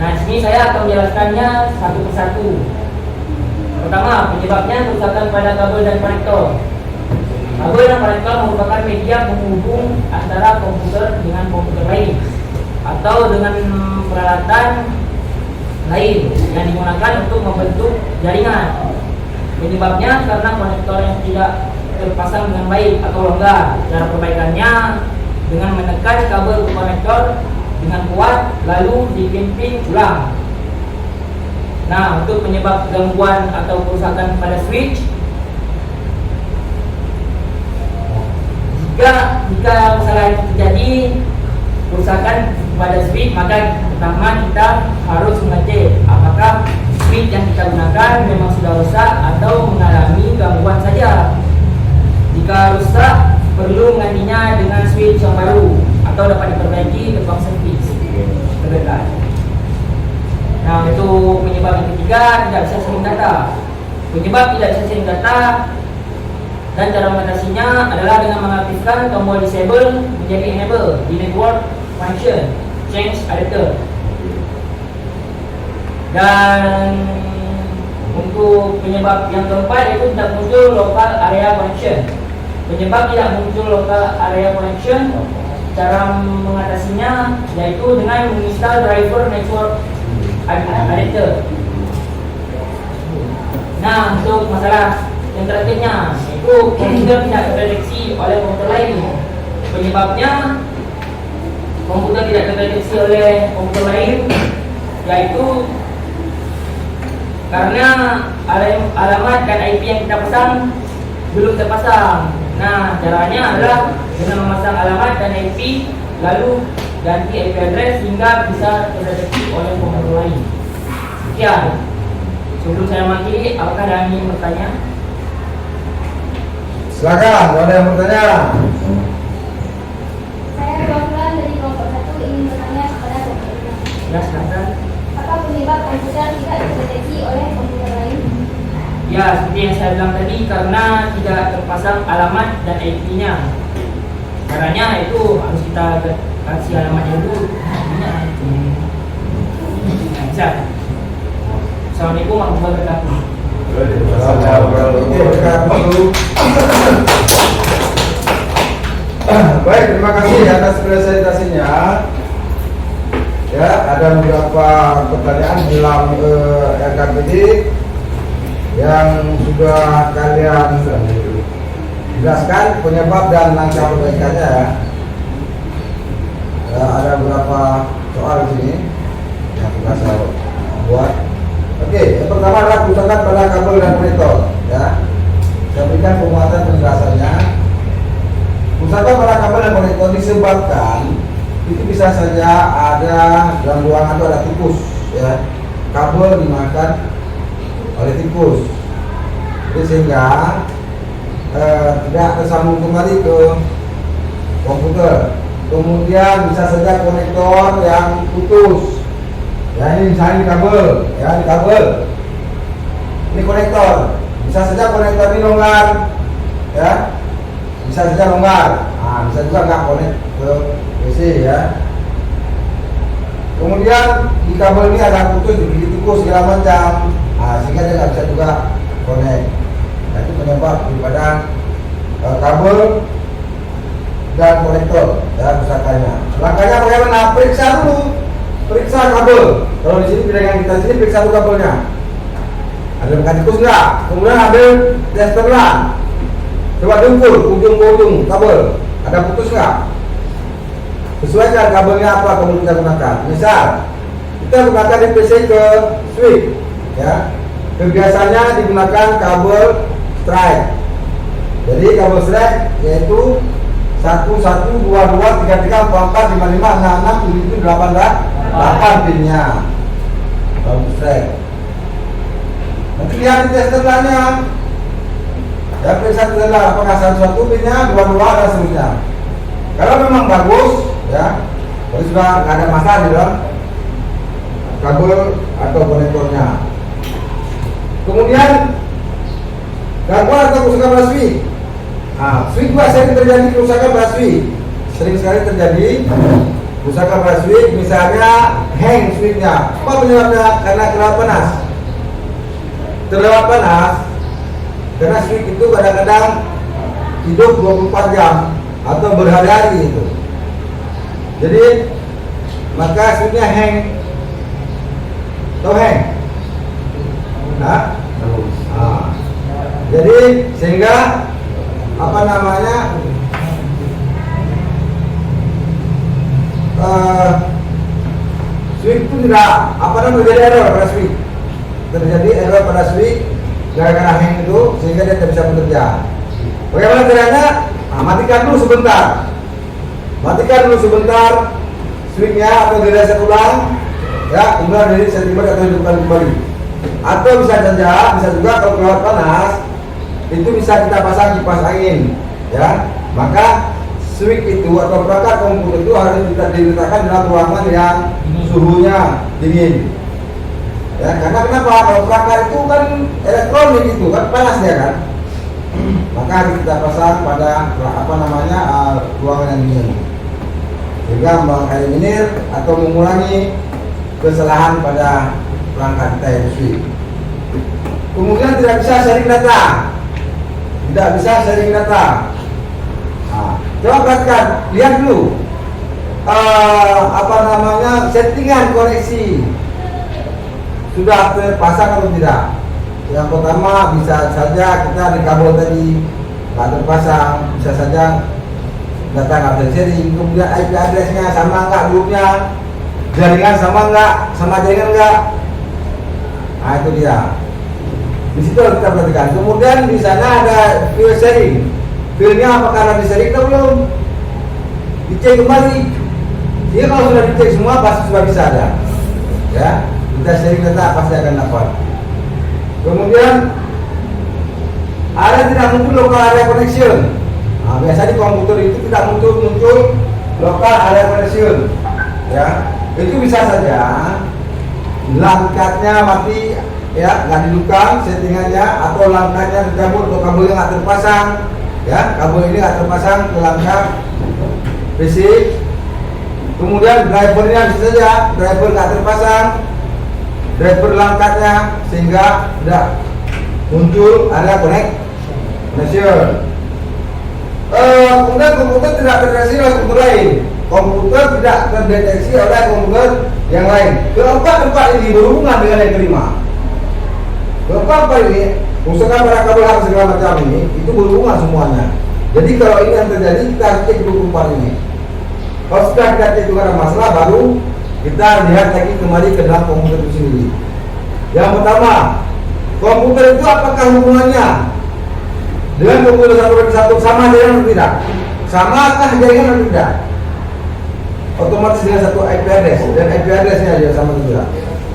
Nah, di sini saya akan menjelaskannya satu persatu. Pertama, penyebabnya kerusakan pada kabel dan konektor. Kabel dan konektor merupakan media penghubung antara komputer dengan komputer lain atau dengan peralatan lain yang digunakan untuk membentuk jaringan. Penyebabnya karena konektor yang tidak terpasang dengan baik atau longgar. Cara perbaikannya dengan menekan kabel ke konektor dengan kuat lalu dipimpin ulang. Nah, untuk penyebab gangguan atau kerusakan pada switch, jika masalah itu terjadi kerusakan pada switch, maka pertama kita harus mengecek apakah switch yang kita gunakan memang sudah rusak atau mengalami gangguan saja. Jika rusak, perlu menggantinya dengan switch yang baru atau dapat diperbaiki ke tukang servis terdekat. Nah, untuk penyebab yang ketiga, tidak bisa sharing data. Penyebab tidak bisa sharing data dan cara mengatasinya adalah dengan mengaktifkan tombol disable menjadi enable di network function change adapter. Dan untuk penyebab yang keempat, yaitu tidak muncul local area connection. Penyebab tidak muncul local area connection, cara mengatasinya yaitu dengan menginstal driver network adapter. Nah, untuk masalah yang terakhirnya, yaitu komputer tidak terdeteksi oleh komputer lain. Penyebabnya komputer tidak terdeteksi oleh komputer lain yaitu karena alamat dan IP yang kita pasang belum terpasang. Nah, caranya adalah dengan memasang alamat dan IP lalu ganti IP address hingga bisa terdeteksi oleh komputer lain. Sekian. Sebelum saya mengakhiri, apakah ada yang ingin bertanya? Silakan, kalau ada yang bertanya. Saya Rohlan dari kelompok 1 ingin bertanya kepada Dr. Ina. Ya, silakan. Apa penyebab komputer tidak terdeteksi oleh komputer lain? Ya, seperti yang saya bilang tadi, karena tidak terpasang alamat dan IP-nya. Caranya itu harus kita kasih alamatnya dulu. Bisa. Assalamualaikum warahmatullahi wabarakatuh. Baik, terima kasih atas presentasinya. Ya, ada beberapa pertanyaan dalam RKPD yang sudah kalian jelaskan penyebab dan langkah perbaikannya. Ya, ada beberapa soal di sini yang sudah saya buat. Oke, yang pertama adalah kerusakan pada kabel dan konektor. Ya, saya berikan penguatan penjelasannya. Kerusakan pada kabel dan konektor disebabkan itu bisa saja ada gangguan atau ada tikus. Ya, kabel dimakan oleh tikus, jadi sehingga tidak tersambung kembali ke komputer. Kemudian bisa saja konektor yang putus. Ya, ini misalnya di kabel, ya di kabel. Ini konektor. Bisa saja konektor ini longgar, ya. Bisa saja longgar. Nah, bisa juga nggak konek ke PC, ya. Kemudian di kabel ini ada putus, di tikus segala macam. Nah, sehingga dia nggak bisa juga konek. Nah, itu penyebab daripada kabel dan konektor, ya, kerusakannya. Langkahnya bagaimana? Periksa dulu. Periksa kabel. Kalau di sini pegangan kita sini, periksa dulu kabelnya. Ada bekas tikus enggak? Kemudian ambil tester lah. Coba dengkul ujung ke ujung kabel. Ada putus nggak? Sesuaikan kabelnya apa kabel kita gunakan. Misal kita gunakan DPC ke switch, ya. Biasanya digunakan kabel strike. Jadi kabel strike yaitu 1, 1, 2, 2, 3, 3, 4, 4, 5, 5, 6, 6, 7, 8, 8 pinnya kabel strike. Nanti lihat di tes terlanya, ya periksa terlah apakah 1 pinnya, 2, 2 dan seterusnya. Kalau memang bagus, ya, kalau sudah nggak ada masalah di dalam kabel atau konektornya. Kemudian gangguan atau kerusakan pada switch. Nah, switch juga sering terjadi kerusakan pada switch. Sering sekali terjadi kerusakan pada switch, misalnya hang switchnya. Apa penyebabnya? Karena terlalu panas. Terlalu panas karena switch itu kadang-kadang hidup 24 jam atau berhari-hari itu. Jadi maka switchnya hang. Tahu hang? Nah, jadi sehingga apa namanya switch itu tidak apa namanya terjadi error pada switch. Terjadi error pada switch gara-gara hang itu sehingga dia tidak bisa bekerja. Bagaimana caranya? Nah, matikan dulu sebentar. Matikan dulu sebentar switchnya atau direset ulang, ya, kemudian dari set kembali atau hidupkan kembali. Atau bisa juga kalau kelewat panas itu bisa kita pasang kipas angin, ya. Maka switch itu atau perangkat komputer itu harus kita diletakkan dalam ruangan yang suhunya dingin. Ya, karena kenapa? Kalau perangkat itu kan elektronik itu kan panas dia kan. Maka harus kita pasang pada apa namanya ruangan yang dingin, sehingga mengeliminir atau mengurangi kesalahan pada perangkat kita yang switch. Kemudian tidak bisa sharing data, tidak bisa sharing data. Nah, coba perhatikan, lihat dulu apa namanya settingan koneksi sudah terpasang atau tidak. Yang pertama bisa saja kita di kabel tadi nggak terpasang, bisa saja data nggak tersharing. Kemudian IP addressnya sama nggak grupnya, jaringan sama nggak, sama jaringan nggak. Nah itu dia. Di situ harus kita perhatikan. Kemudian di sana ada file sharing. Filenya apakah ada di sharing atau belum? Dicek kembali. Dia kalau sudah dicek semua pasti sudah bisa ada. Ya, kita sharing data pasti akan dapat. Kemudian ada tidak muncul local area connection. Nah, biasanya di komputer itu tidak muncul local area connection. Ya, itu bisa saja langkatnya mati, ya, nggak dihidupkan settingannya, atau langkatnya tercabut atau kabelnya nggak terpasang, ya, kabel ini nggak terpasang ke langkat PC. Kemudian drivernya bisa saja driver nggak terpasang, driver langkatnya, sehingga tidak muncul area connection. Kemudian komputer tidak terdeteksi oleh komputer lain. Komputer tidak terdeteksi oleh komputer yang lain. Keempat ini berhubungan dengan yang kelima. Keempat ini, usahakan pada kabel harus segala macam ini, itu berhubungan semuanya. Jadi kalau ini yang terjadi, kita harus cek 24 ini. Kalau sudah kita cek juga ada masalah, baru kita lihat lagi kembali ke dalam komputer itu sendiri. Yang pertama, komputer itu apakah hubungannya dengan komputer satu sama jaringan atau tidak? Samakah jaringan atau tidak? Otomatis dengan satu IP address, dan IP addressnya juga sama juga.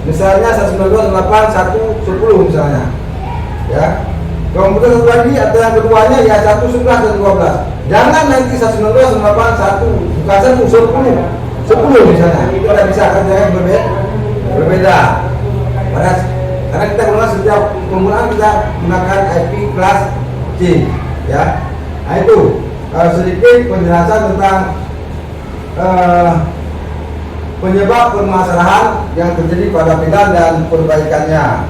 Misalnya 192.168.1.10 misalnya, ya. Komputer satu lagi atau yang keduanya ya 1.11 dan 12. Jangan nanti 192.168.1 bukan 10 misalnya. Itu tidak bisa, kerjanya berbeda. Karena kita gunakan setiap penggunaan kita gunakan IP kelas C, ya. Nah itu sedikit penjelasan tentang penyebab permasalahan yang terjadi pada pilar dan perbaikannya.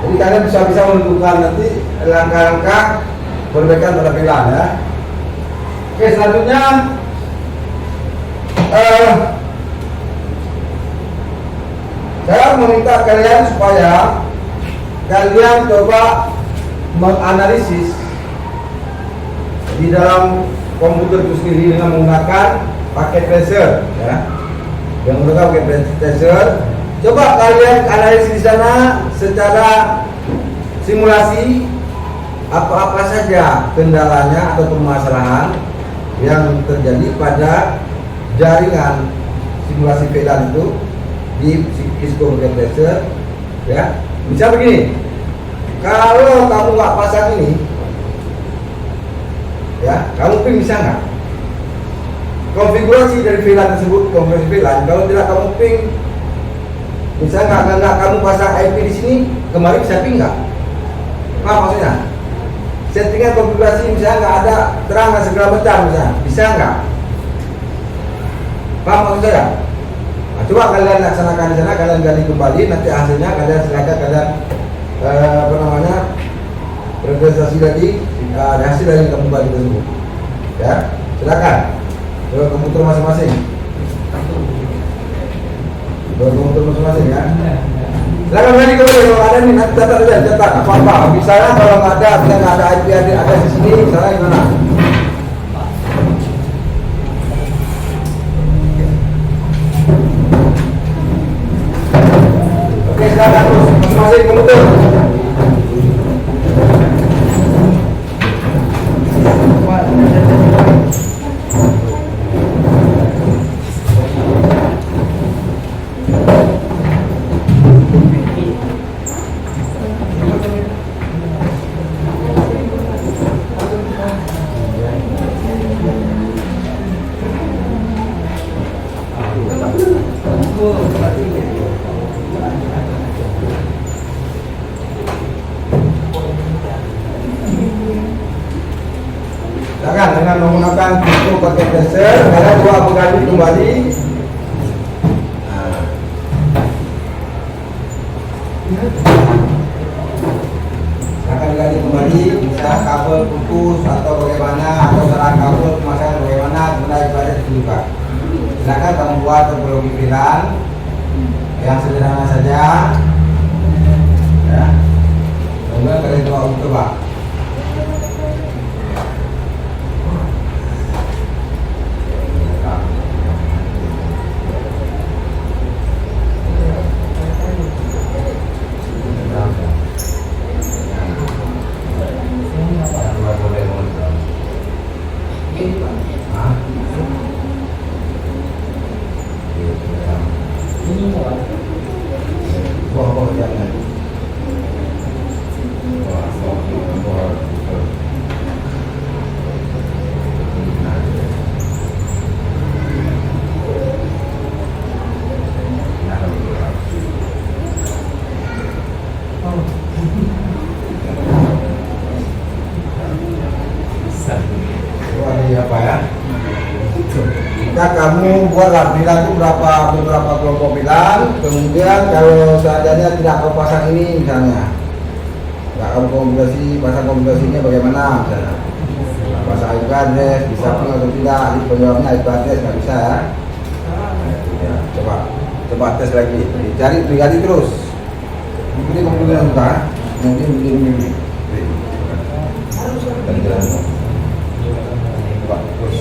Jadi kalian bisa menentukan nanti langkah-langkah perbaikan pada pilar, ya. Oke, selanjutnya saya meminta kalian supaya kalian coba menganalisis di dalam komputer itu sendiri dengan menggunakan paket tracer, ya. Yang menggunakan paket tracer. Coba kalian analisis di sana secara simulasi apa-apa saja kendalanya atau permasalahan yang terjadi pada jaringan simulasi VLAN itu di Cisco paket tracer, ya. Bisa begini, kalau kamu nggak pasang ini, ya, kamu ping bisa nggak? Konfigurasi dari VLAN tersebut, konfigurasi VLAN, kalau tidak kamu ping, misalnya nggak kamu pasang IP di sini, kemarin bisa ping nggak? Apa maksudnya? Settingan konfigurasi misalnya nggak ada terang dan segala macam, misalnya, bisa nggak? Paham maksud saya? Nah, coba kalian laksanakan di sana, kalian gali kembali, nanti hasilnya kalian silakan kalian registrasi lagi hasil dari kamu gali tersebut, ya. Silakan ke komputer masing-masing, ya. Silakan gali komputer kalau ada nih, nanti catat apa-apa. Misalnya kalau nggak ada IP ada di sini, misalnya gimana? Oke, silakan terus masing-masing komputer. Silakan dengan menggunakan Cisco paket tracer, kalian coba menggali kembali. Silakan gali kembali, bisa kabel putus atau bagaimana, atau salah kabel pemasangan bagaimana, sebenarnya itu ada ditunjukkan. Silakan kamu buat topologi VLAN yang sederhana saja, ya. Kemudian kalian coba. Apa ya? Jika kamu buatlah VLAN itu beberapa kelompok VLAN, kemudian kalau seandainya tidak kau pasang ini misalnya, nggak kamu konfigurasi, pasang konfigurasinya bagaimana misalnya, pasang IP address bisa pun atau tidak, ini penjawabnya IP address nggak bisa, ya. Coba tes lagi, digali terus, ini konfigurasi buka, mungkin begini. Dan jalan. Coba terus.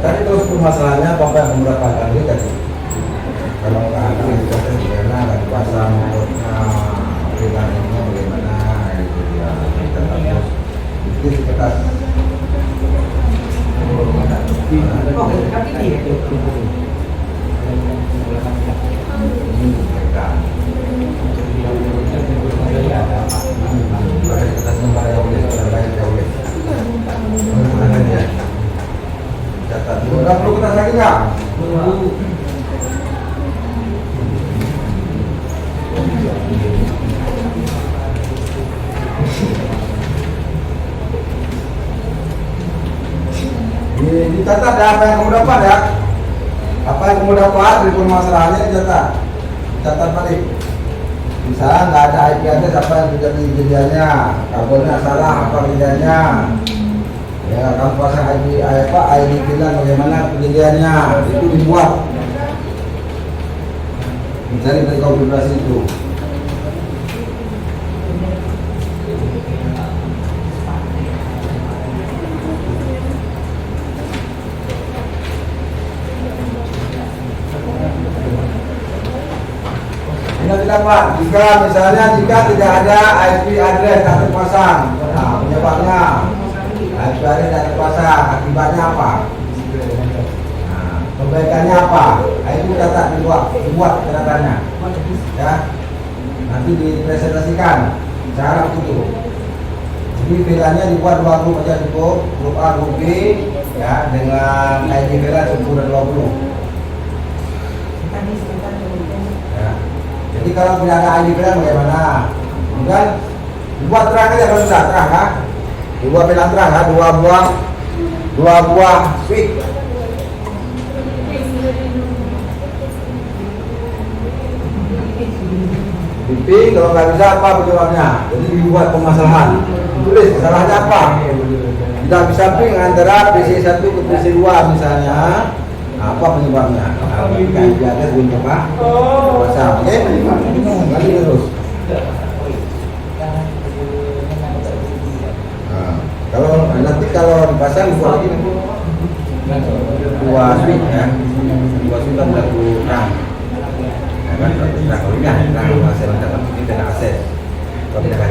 Tadi terus permasalahannya apa yang kamu dapatkan tadi? Kalau nggak ada kuasa menurutnya pilihan ini bagaimana gitu ya, kita harus bikin kertas. Oh, tapi dia Catat dulu, nggak perlu kertas lagi nggak? Dicatat ya apa yang kamu dapat ya. Apa yang kamu dapat dari permasalahannya dicatat. Catat balik. Misalnya nggak ada IP address, apa yang terjadi kejadiannya, kabelnya salah apa kejadiannya, ya kamu pasang ID bilang bagaimana kejadiannya, itu dibuat, mencari dari konfigurasi itu. Yang didapat jika tidak ada IP address tak terpasang, nah, penyebabnya IP address tak terpasang, akibatnya apa? Nah, perbaikannya apa? Nah, itu catat dibuat catatannya, ya. Nanti dipresentasikan cara itu. Jadi filenya dibuat 2 grup aja cukup, grup A, grup B, ya, dengan ID file 10 dan 20. Jadi kalau tidak ada ID file bagaimana? Bukan dibuat terang aja kalau bisa terang kan? Dibuat file terang kan? Dua buah switch. Pimpin kalau nggak bisa apa penyebabnya? Jadi dibuat permasalahan. Tulis kesalahannya apa? Tidak bisa ping antara PC1 ke PC2 misalnya. Apa penyebabnya? Kan ada bunyi apa? Pasang, oke? Lagi terus. Nah, kalau dipasang buat lagi dua switch ya, dua switch kan berlaku terang. Ya kan, terang kalau ini terang akses dalam ini tidak akses. Kalau tidak kan,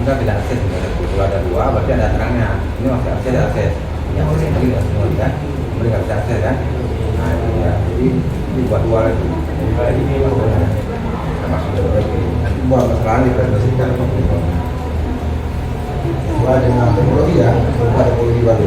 enggak tidak akses. Kalau ada dua, berarti ada terangnya. Ini masih akses. Yang akses lagi nggak semua kan? Mereka bisa akses kan? Nah itu ya, jadi dibuat dua lagi. Ini maksudnya nanti buat masalah dipresentasikan sesuai dengan teknologi ya, sesuai teknologi baru.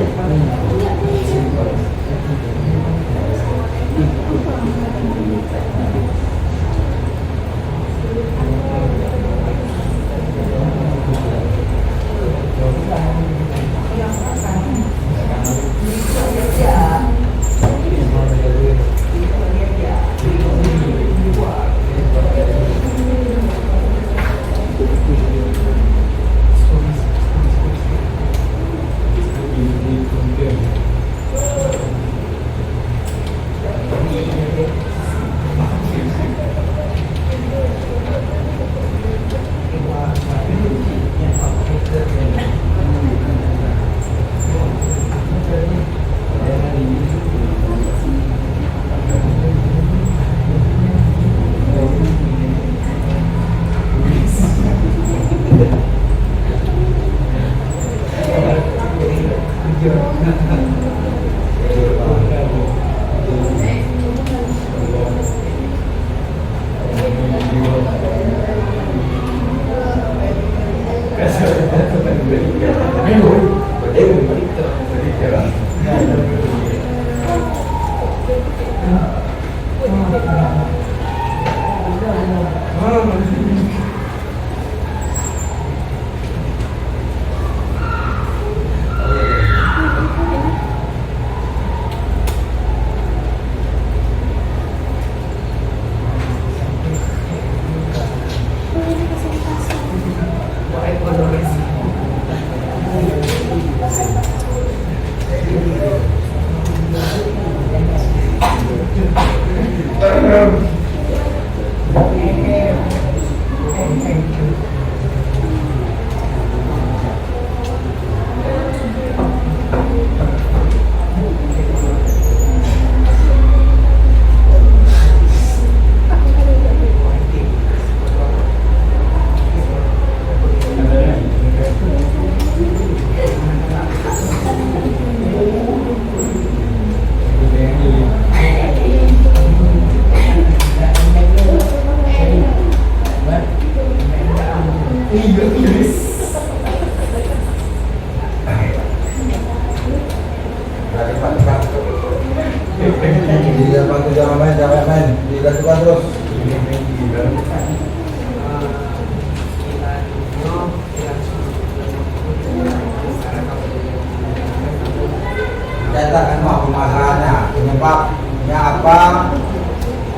Catatkan semua permasalahannya, penyebabnya apa,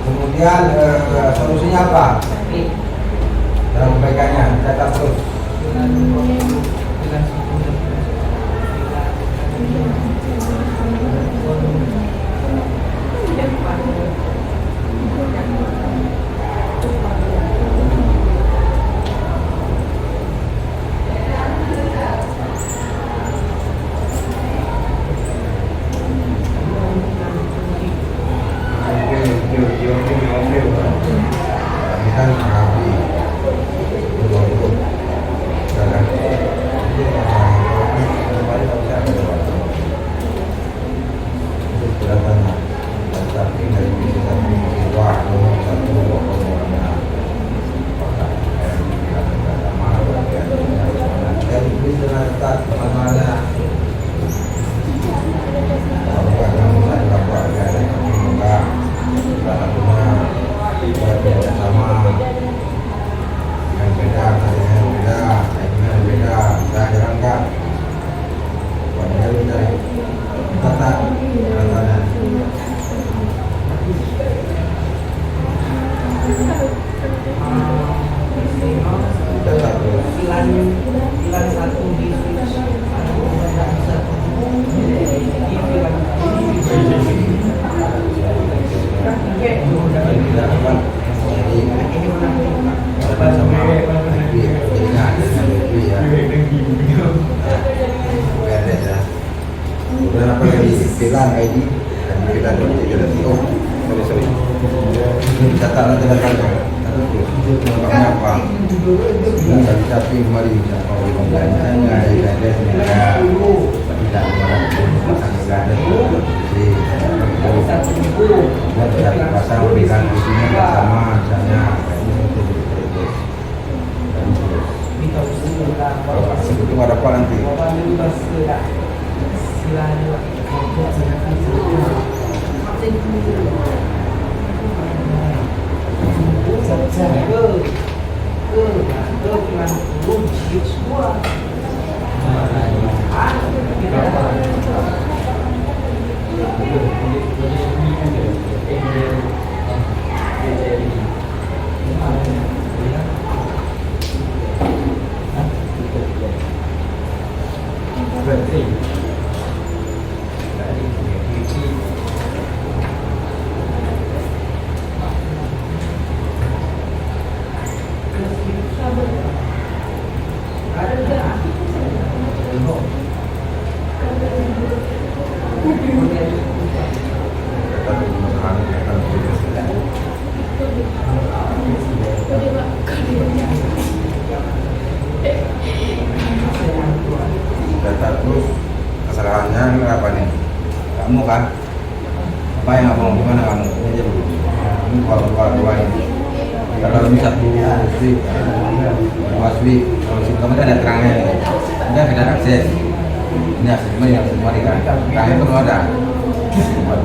kemudian solusinya apa, dan perbaikannya. Catat terus. Ini kan rapi, dua-dua, jalan. Itu kelihatannya. Tapi dari sisi satu jiwa, satu pokoknya. Dan bisa letak kemana-mana. Kalau nggak bisa dilakukan, enggak. Salah benar, sama yang beda, yang beda, yang beda, saya jarang kan, padahal beda, kata, katanya. Data terus. Pilar satu di switch tidak bisa terhubung di pilar Tidak apa, jadi ini menang. apa sama lebih, jadi nggak ada lebih ya. Beres ya. Kemudian apa lagi? Pilar ID dan pilar tidak tutup. Sorry. Ini catat nanti datangnya. Namanya apa? Nggak bisa pilih mari bisa kalau pembelajaran nggak ada sebenarnya tidak masalah nggak ada jadi nggak bisa dipasang berikan isinya bersama misalnya itu ada apa nanti? Data terus kesalahannya ini apa nih? Kamu kan? Apa yang abang gimana kamu? Ini aja dulu. Ini dua ini. Kalau ini satu switch, dua switch. Kalau switch kamu ada terangnya nih. Ini ada akses. Ini akses cuma yang semua di kan. Terangnya perlu ada.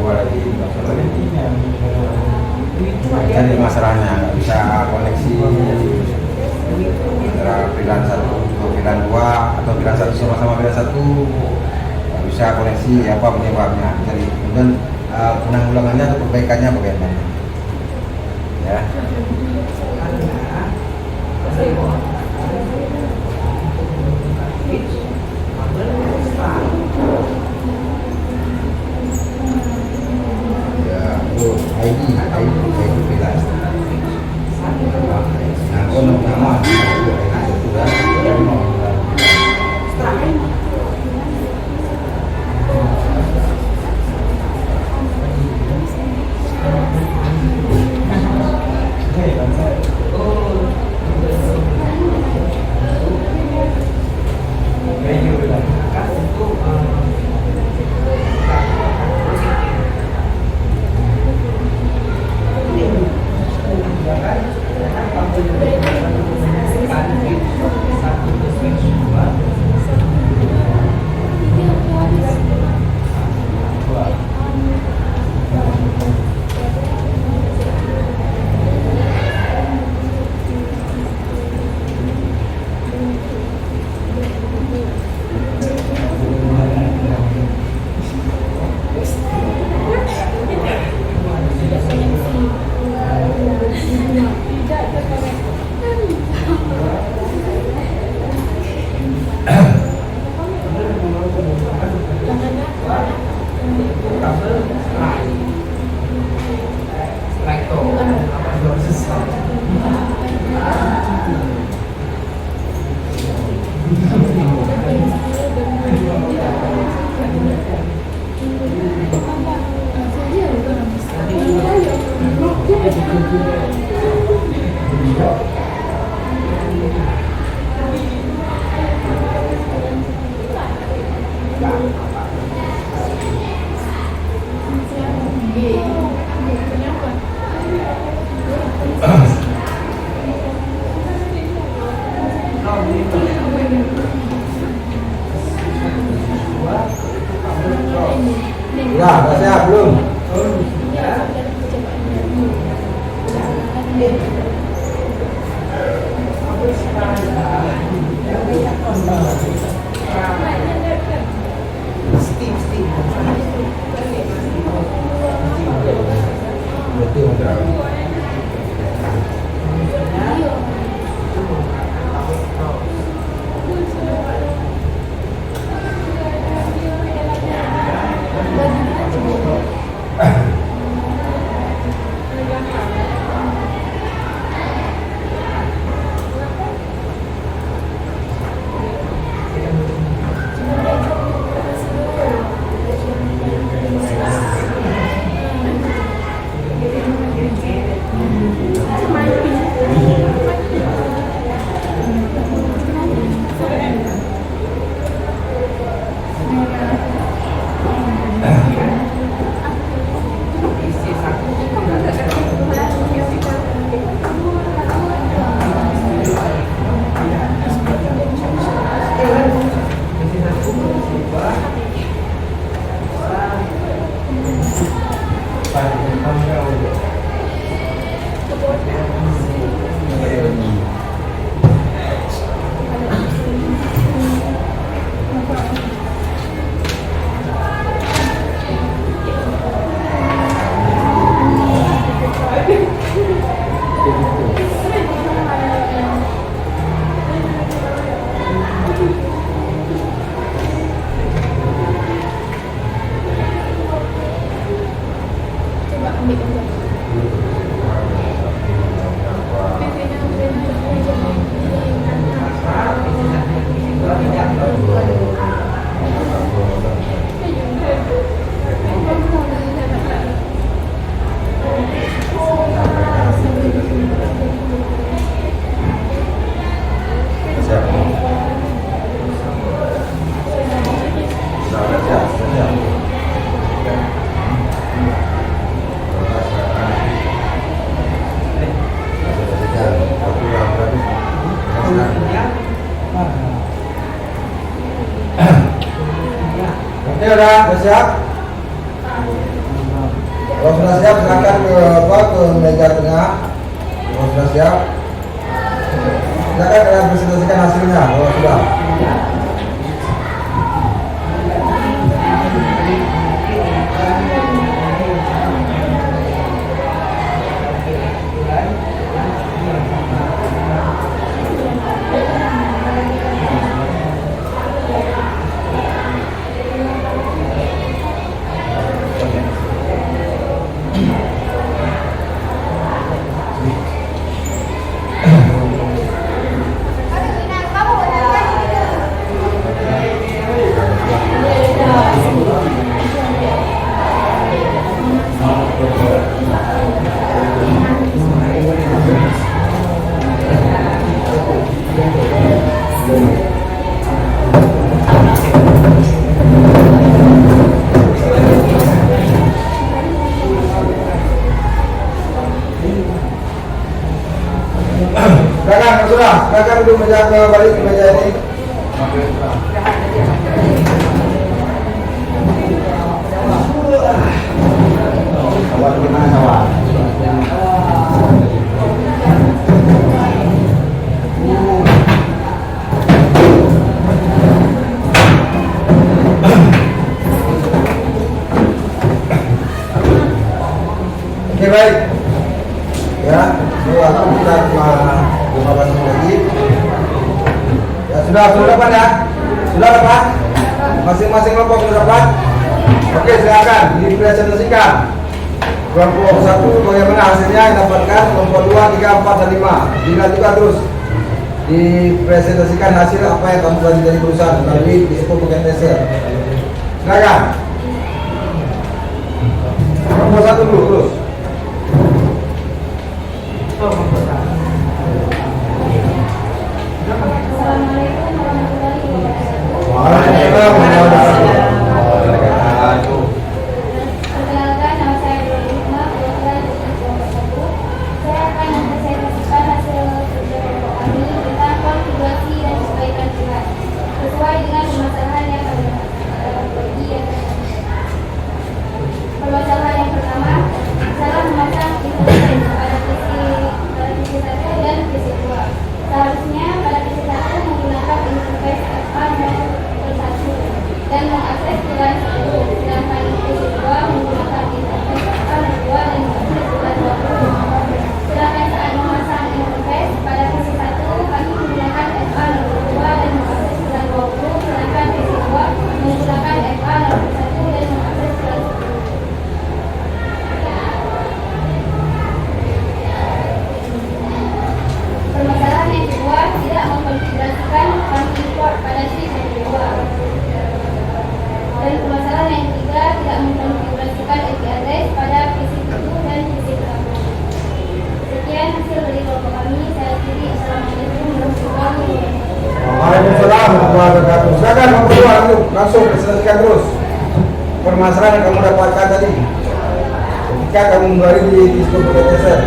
Dua lagi. Jadi masalahnya nggak bisa koneksi antara pilihan satu atau pilihan dua atau pilihan satu sama pilihan satu nggak bisa koneksi apa penyebabnya. Jadi kemudian penanggulangannya atau perbaikannya bagaimana? Ya. ID pilihan. Nah, kalau nama Ya, udah siap belum? Berarti udah. Oke, udah siap? Kalau sudah siap, silakan ke meja tengah. Kalau sudah siap, silakan kalian presentasikan hasilnya. Kalau sudah. Silakan duduk meja balik ke meja ini. Kawan gimana kawan? Oke, baik. Ya, aku kita beberapa menit lagi. Ya sudah dapat ya? Sudah dapat? Masing-masing kelompok sudah dapat? Oke, silakan dipresentasikan. Kelompok 1 bagaimana hasilnya yang dapatkan, kelompok 2, 3, 4, dan 5. Dilanjutkan terus. Dipresentasikan hasil apa yang kamu belajar dari perusahaan melalui Dispo Bagian Teser. Silakan. Kelompok 1 dulu terus. Seharusnya pada PC 1 menggunakan interface FA nomor 1 dan mengakses VLAN 1, sedangkan PC 2 menggunakan interface FA nomor 2 dan mengakses VLAN 20. Sedangkan saat memasang interface pada PC 1 kami menggunakan FA nomor 2 dan mengakses VLAN 20, sedangkan PC 2 menggunakan FA nomor 1 dan mengakses VLAN 10. Permasalahan yang kedua, tidak mengkonfigurasikan function port pada switch yang kedua. Dan permasalahan yang ketiga, tidak mengkonfigurasikan IP address pada PC 1 dan PC 1. Sekian hasil dari kelompok kami. Saya akhiri. Assalamualaikum warahmatullahi wabarakatuh. Waalaikumsalam warahmatullahi wabarakatuh. Silakan nomor 2 langsung selesaikan terus permasalahan yang kamu dapatkan tadi ketika kamu kembali di Disco Professor.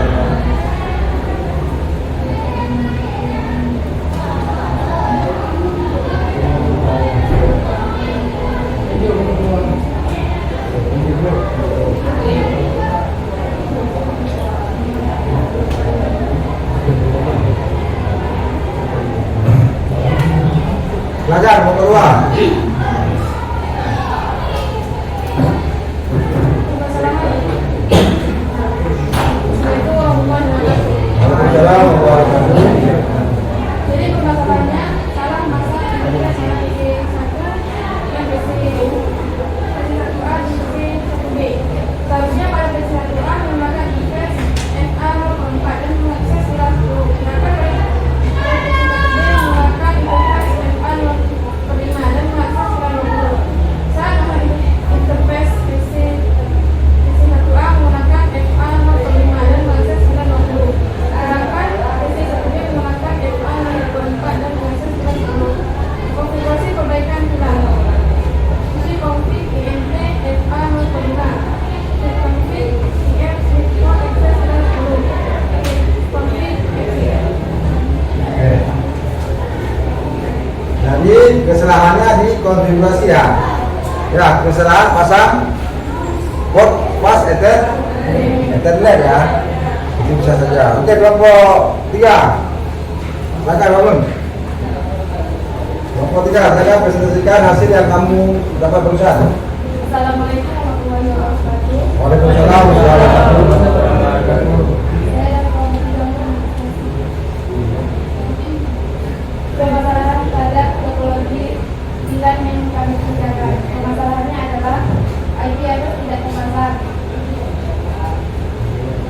Belajar nomor 2. Waalaikumsalam warahmatullahi. Jadi permasalahannya salah masuk antara salah PC 1 dan PC 1A dan PC 1B. Seharusnya pada PC 1A menggunakan interface FA 04 dan mengakses VLAN 10. Sedangkan pada PC 1B menggunakan interface FA 05 dan mengakses VLAN 20. Saat interface PC 1A menggunakan FA 05 dan mengakses VLAN 20. Sedangkan PC 1B menggunakan FA 04 dan mengakses VLAN 10. Konfigurasi perbaikan VLAN. Isi config IMP FA 05. Config IF switch port access VLAN 10. Config exit. Jadi kesalahannya di konfigurasi ya. Ya, kesalahan pasang port pas Ethernet ya. Itu bisa saja. Oke, kelompok 3. Silakan bangun. Kelompok 3, silakan presentasikan hasil yang kamu dapat barusan. Assalamualaikum warahmatullahi wabarakatuh. Waalaikumsalam warahmatullahi wabarakatuh. Saya dari kelompok 3 permasalahan pada topologi VLAN yang kami kerjakan. Permasalahannya adalah IP address tidak terpasang.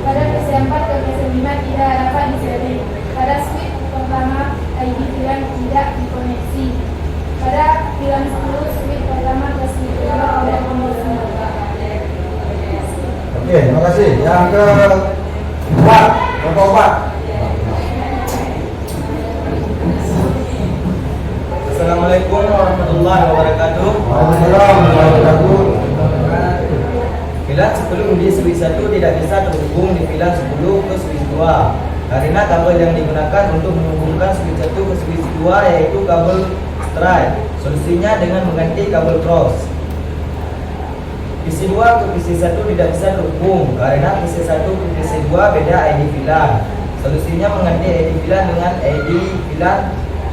Pada PC 4 ke PC 5 tidak dapat disetting. Pada switch pertama IP VLAN tidak dikoneksi. Pada VLAN 10 switch pertama ke switch kedua tidak koneksi. Oke, terima kasih. Yang keempat, kelompok 4. Assalamualaikum warahmatullahi wabarakatuh. Waalaikumsalam warahmatullahi wabarakatuh. VLAN sebelum di switch 1 tidak bisa terhubung di VLAN 10 ke switch 2 karena kabel yang digunakan untuk menghubungkan switch 1 ke switch 2 yaitu kabel stripe. Solusinya dengan mengganti kabel cross. PC 2 ke PC 1 tidak bisa terhubung karena PC 1 ke PC 2 beda ID VLAN. Solusinya mengganti ID VLAN dengan ID VLAN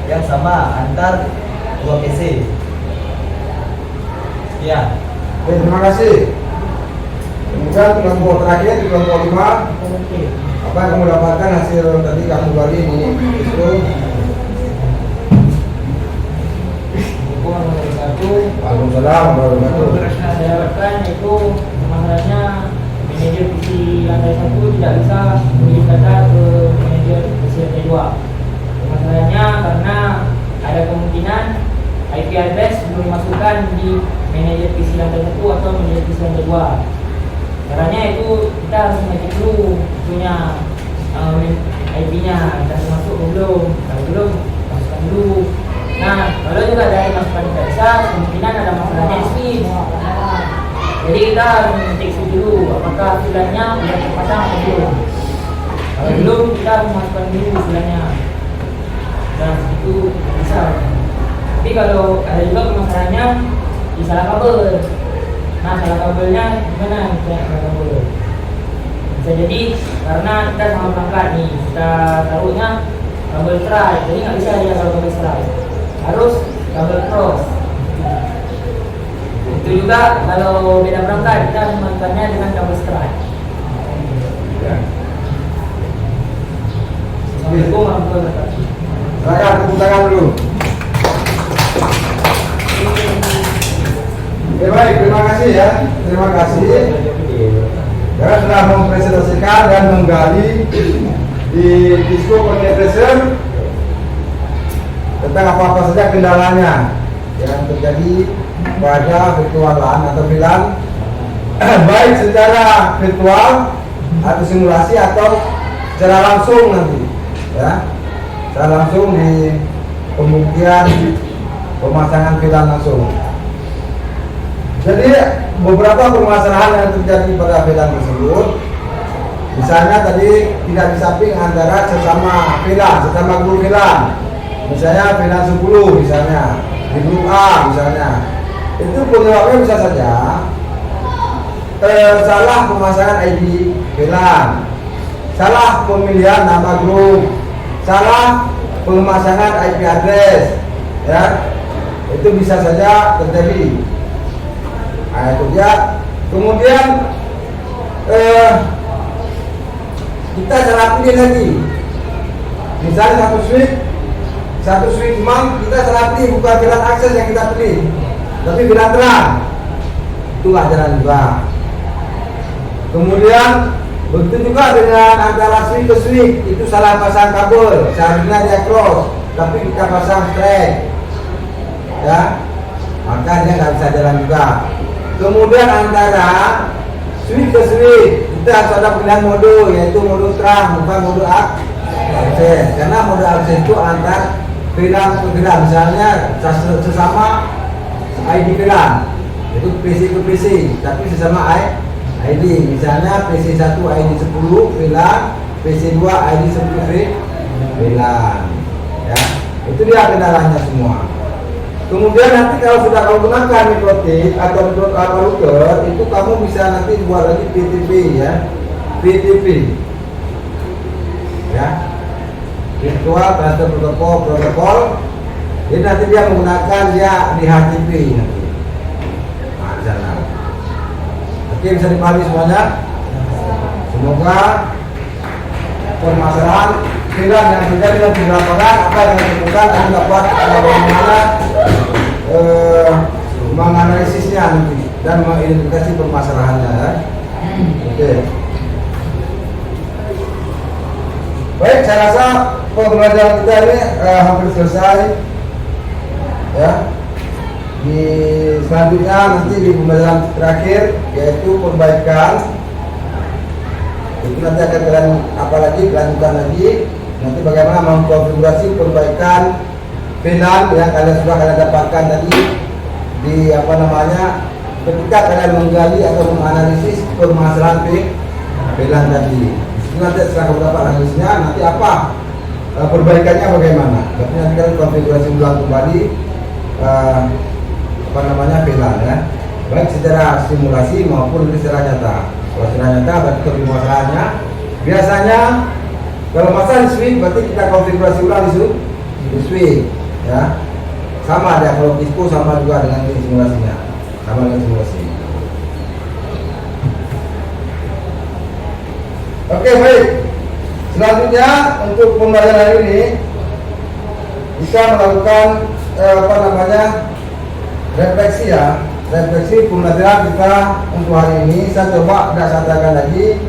yang sama antar dua PC. Ya. Oke, terima kasih. Kemudian kelompok terakhir di kelompok 5. Apa yang kamu dapatkan hasil tadi kamu bagi di itu? Waalaikumsalam warahmatullahi wabarakatuh. Saya dapatkan itu masalahnya manajer PC lantai 1 tidak bisa mengirim data ke manajer PC lantai 2. Masalahnya karena ada kemungkinan IP address belum dimasukkan di manajer PC lantai 1 atau manajer PC lantai 2. Caranya itu kita harus mengecek dulu punya IP-nya, kita masuk belum. Kalau belum, masukkan dulu. Nah, kalau juga ada yang masukkan tidak bisa, kemungkinan ada masalahnya di switch. Jadi kita harus mengecek dulu apakah VLAN-nya sudah terpasang atau belum. Kalau belum, kita harus masukkan dulu VLAN-nya. Dan itu bisa. Tapi kalau ada juga masalahnya di salah kabel. Nah, salah kabelnya gimana? Salah kabel. Bisa jadi karena kita sama perangkat nih, kita taruhnya kabel try, jadi nggak bisa hanya kalau kabel try, harus kabel cross. Itu juga kalau beda perangkat kita harus melakukannya dengan kabel try. Assalamualaikum warahmatullahi wabarakatuh. Silakan tepuk tangan dulu. Oke, baik, terima kasih ya. Terima kasih. Karena telah mempresentasikan dan menggali di Disco Communication tentang apa-apa saja kendalanya yang terjadi pada virtual LAN atau VLAN baik secara virtual atau simulasi atau secara langsung nanti ya, secara langsung di pembuktian pemasangan VLAN langsung. Jadi beberapa permasalahan yang terjadi pada VLAN tersebut, misalnya tadi tidak disamping antara sesama VLAN, sesama grup VLAN. Misalnya VLAN 10 misalnya, di grup A misalnya. Itu penyebabnya bisa saja salah pemasangan ID VLAN, salah pemilihan nama grup, salah pemasangan IP address, ya. Itu bisa saja terjadi. Nah, itu dia. Kemudian kita salah pilih lagi. Misalnya satu switch MAM kita salah pilih, bukan VLAN akses yang kita pilih, tapi VLAN terang. Itulah jalan juga. Kemudian begitu juga dengan antara switch ke switch, itu salah pasang kabel, seharusnya dia cross, tapi kita pasang straight, ya, maka dia nggak bisa jalan juga. Kemudian antara switch ke switch kita harus ada pilihan mode, yaitu mode terang, bukan mode akses. Karena mode akses itu antar VLAN ke VLAN, misalnya sesama ID VLAN, itu PC ke PC, tapi sesama ID. Misalnya PC 1 ID 10 VLAN, PC 2 ID 10 VLAN, ya. Itu dia kendalanya semua. Kemudian nanti kalau sudah kamu gunakan mikrotik atau router, itu kamu bisa nanti buat lagi PTP, ya, PTP, ya, virtual transfer protokol. Jadi nanti dia menggunakan dia di HTTP nanti. Nah, di sana. Oke, bisa dipahami semuanya. Semoga permasalahan VLAN yang terjadi dan di lapangan apa yang ditemukan dan dapat bagaimana menganalisisnya nanti dan mengidentifikasi permasalahannya, ya. Oke. Baik, saya rasa pembelajaran kita ini hampir selesai, ya. Di selanjutnya nanti di pembelajaran terakhir yaitu perbaikan. Itu nanti akan kalian lanjutkan lagi nanti bagaimana mengkonfigurasi perbaikan VLAN yang kalian dapatkan tadi di ketika kalian menggali atau menganalisis permasalahan VLAN tadi. Itu nanti setelah kamu dapat analisisnya, nanti apa perbaikannya bagaimana. Tapi nanti kalian konfigurasi ulang kembali VLAN, ya, baik secara simulasi maupun secara nyata. Kalau secara nyata berarti permasalahannya biasanya kalau masalah di switch berarti kita konfigurasi ulang di switch, ya, sama ada kalau disco sama juga dengan simulasinya, sama dengan simulasi. Oke, baik. Selanjutnya untuk pembelajaran ini kita melakukan refleksi, ya, refleksi pembelajaran kita untuk hari ini. Saya coba tidak sampaikan lagi.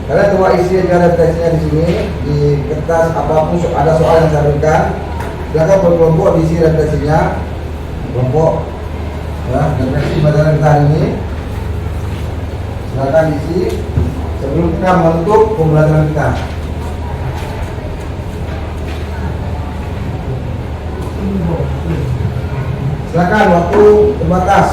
Kalian coba isi aja refleksinya di sini di kertas apapun ada soal yang saya berikan. Silakan berkelompok diisi refleksinya, kelompok, ya, refleksi pembelajaran kita hari ini. Silakan diisi sebelum kita menutup pembelajaran kita. Silakan, waktu terbatas.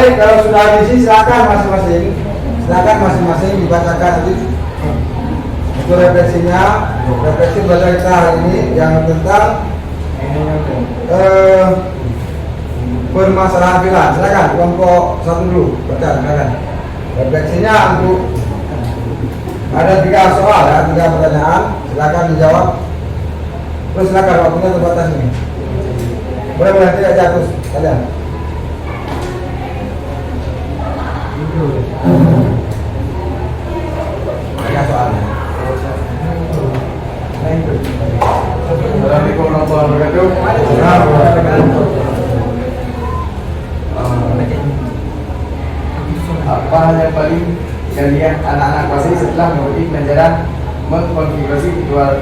baik, kalau sudah diisi silakan masing-masing dibacakan nanti untuk refleksinya. Refleksi belajar kita hari ini yang tentang permasalahan filan. Silakan kelompok 1 dulu baca, silakan. Refleksinya untuk ada 3 soal ya, 3 pertanyaan. Silakan dijawab. Terus silakan, waktunya terbatas ini. Boleh tidak jatuh kalian. Ada soalnya. Assalamualaikum warahmatullahi wabarakatuh. Apa hal yang paling kalian anak-anak pasti setelah mengikuti pelajaran mengkonfigurasi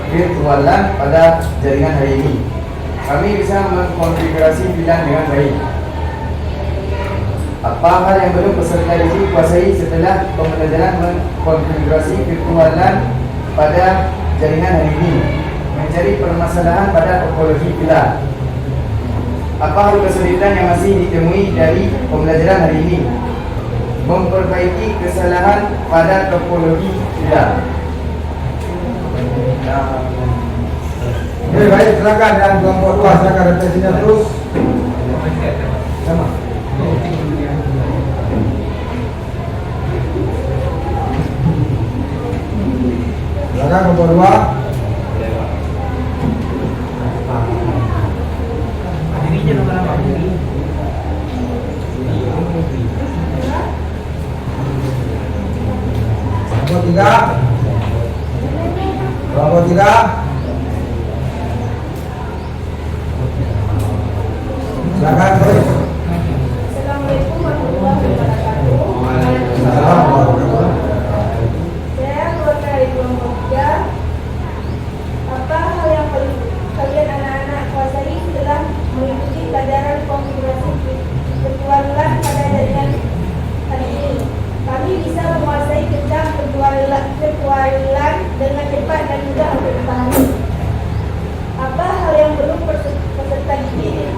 virtualan pada jaringan hari ini? Kami bisa mengkonfigurasi VLAN dengan baik. Apa hal yang belum peserta didik kuasai setelah pembelajaran mengkonfigurasi virtualan pada jaringan hari ini? Mencari permasalahan pada topologi VLAN. Apa hal kesulitan yang masih ditemui dari pembelajaran hari ini? Memperbaiki kesalahan pada topologi VLAN. Oke, baik, silakan yang kelompok 2 silakan refleksinya terus. Sama. Silakan kelompok 2. Dirinya nomor apa? Kelompok 3. Kelompok 3. Silakan terus. Assalamualaikum warahmatullahi wabarakatuh. Assalamualaikum. Saya mewakili kelompok 3. Apa hal yang paling kalian anak-anak kuasai setelah mengikuti pelajaran konfigurasi virtualan pada jaringan hari ini? Kami bisa menguasai tentang virtualan dengan cepat dan mudah untuk dipahami. Apa hal yang belum peserta didik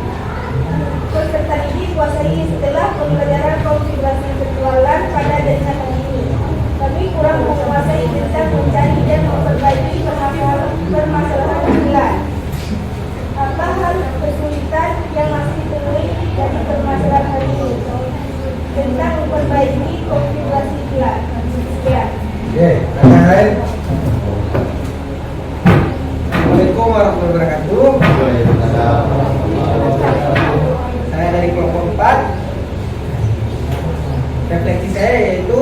kuasai setelah pembelajaran konfigurasi virtualan pada jaringan hari ini? Kami kurang menguasai tentang mencari dan memperbaiki permasalahan VLAN. Apa hal kesulitan yang masih ditemui dari permasalahan hari ini tentang memperbaiki konfigurasi VLAN? Sekian. Oke, yang lain. Assalamualaikum warahmatullahi wabarakatuh. Saya dari kelompok 4. Refleksi saya yaitu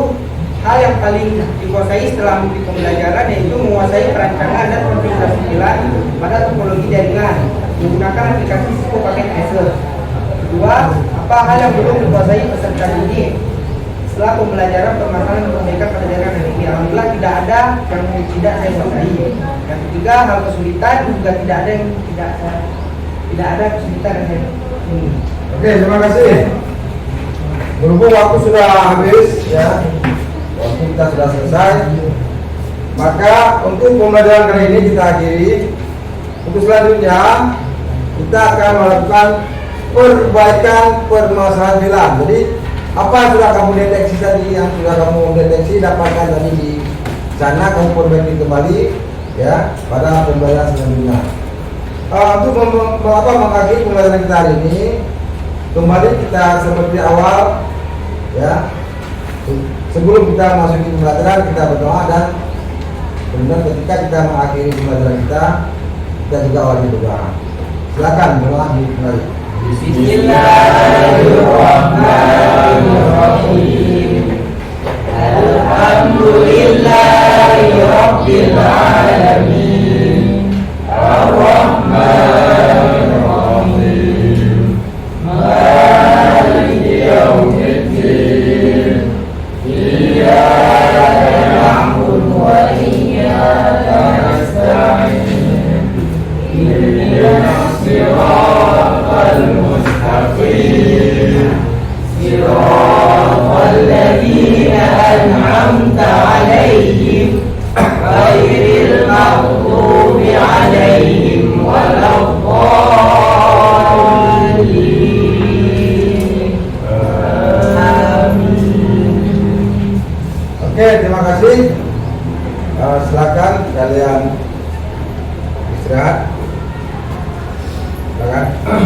hal yang paling dikuasai setelah mengikuti pembelajaran yaitu menguasai perancangan dan konfigurasi VLAN pada topologi jaringan menggunakan aplikasi Cisco paket Acer. Kedua, apa hal yang belum dikuasai peserta didik setelah pembelajaran permasalahan perbaikan pada jaringan hari ini? Alhamdulillah tidak ada yang tidak saya kuasai. Yang ketiga, hal kesulitan juga tidak ada yang tidak ada kesulitan yang saya temui. Oke, terima kasih. Berhubung waktu sudah habis ya, waktu kita sudah selesai, maka untuk pembelajaran kali ini kita akhiri. Untuk selanjutnya kita akan melakukan perbaikan permasalahan VLAN. Jadi apa yang sudah kamu deteksi tadi, yang sudah kamu deteksi dapatkan tadi di sana, kamu perbaiki kembali ya pada pembelajaran selanjutnya. Untuk mengakhiri pembelajaran kita hari ini, kembali kita seperti awal ya. Sebelum kita masuki pembelajaran, kita berdoa, dan kemudian ketika kita mengakhiri pembelajaran kita juga wajib berdoa. Silakan berdoa dimulai. Bismillahirrahmanirrahim. Alhamdulillahirabbil alamin. Ar-Rahmanir-Rahim. Maliki yaumiddin. Iyyaka na'budu wa iyyaka nasta'in. Ihdinas siratal mustaqim. Oke, terima kasih. Silakan kalian istirahat. Silakan.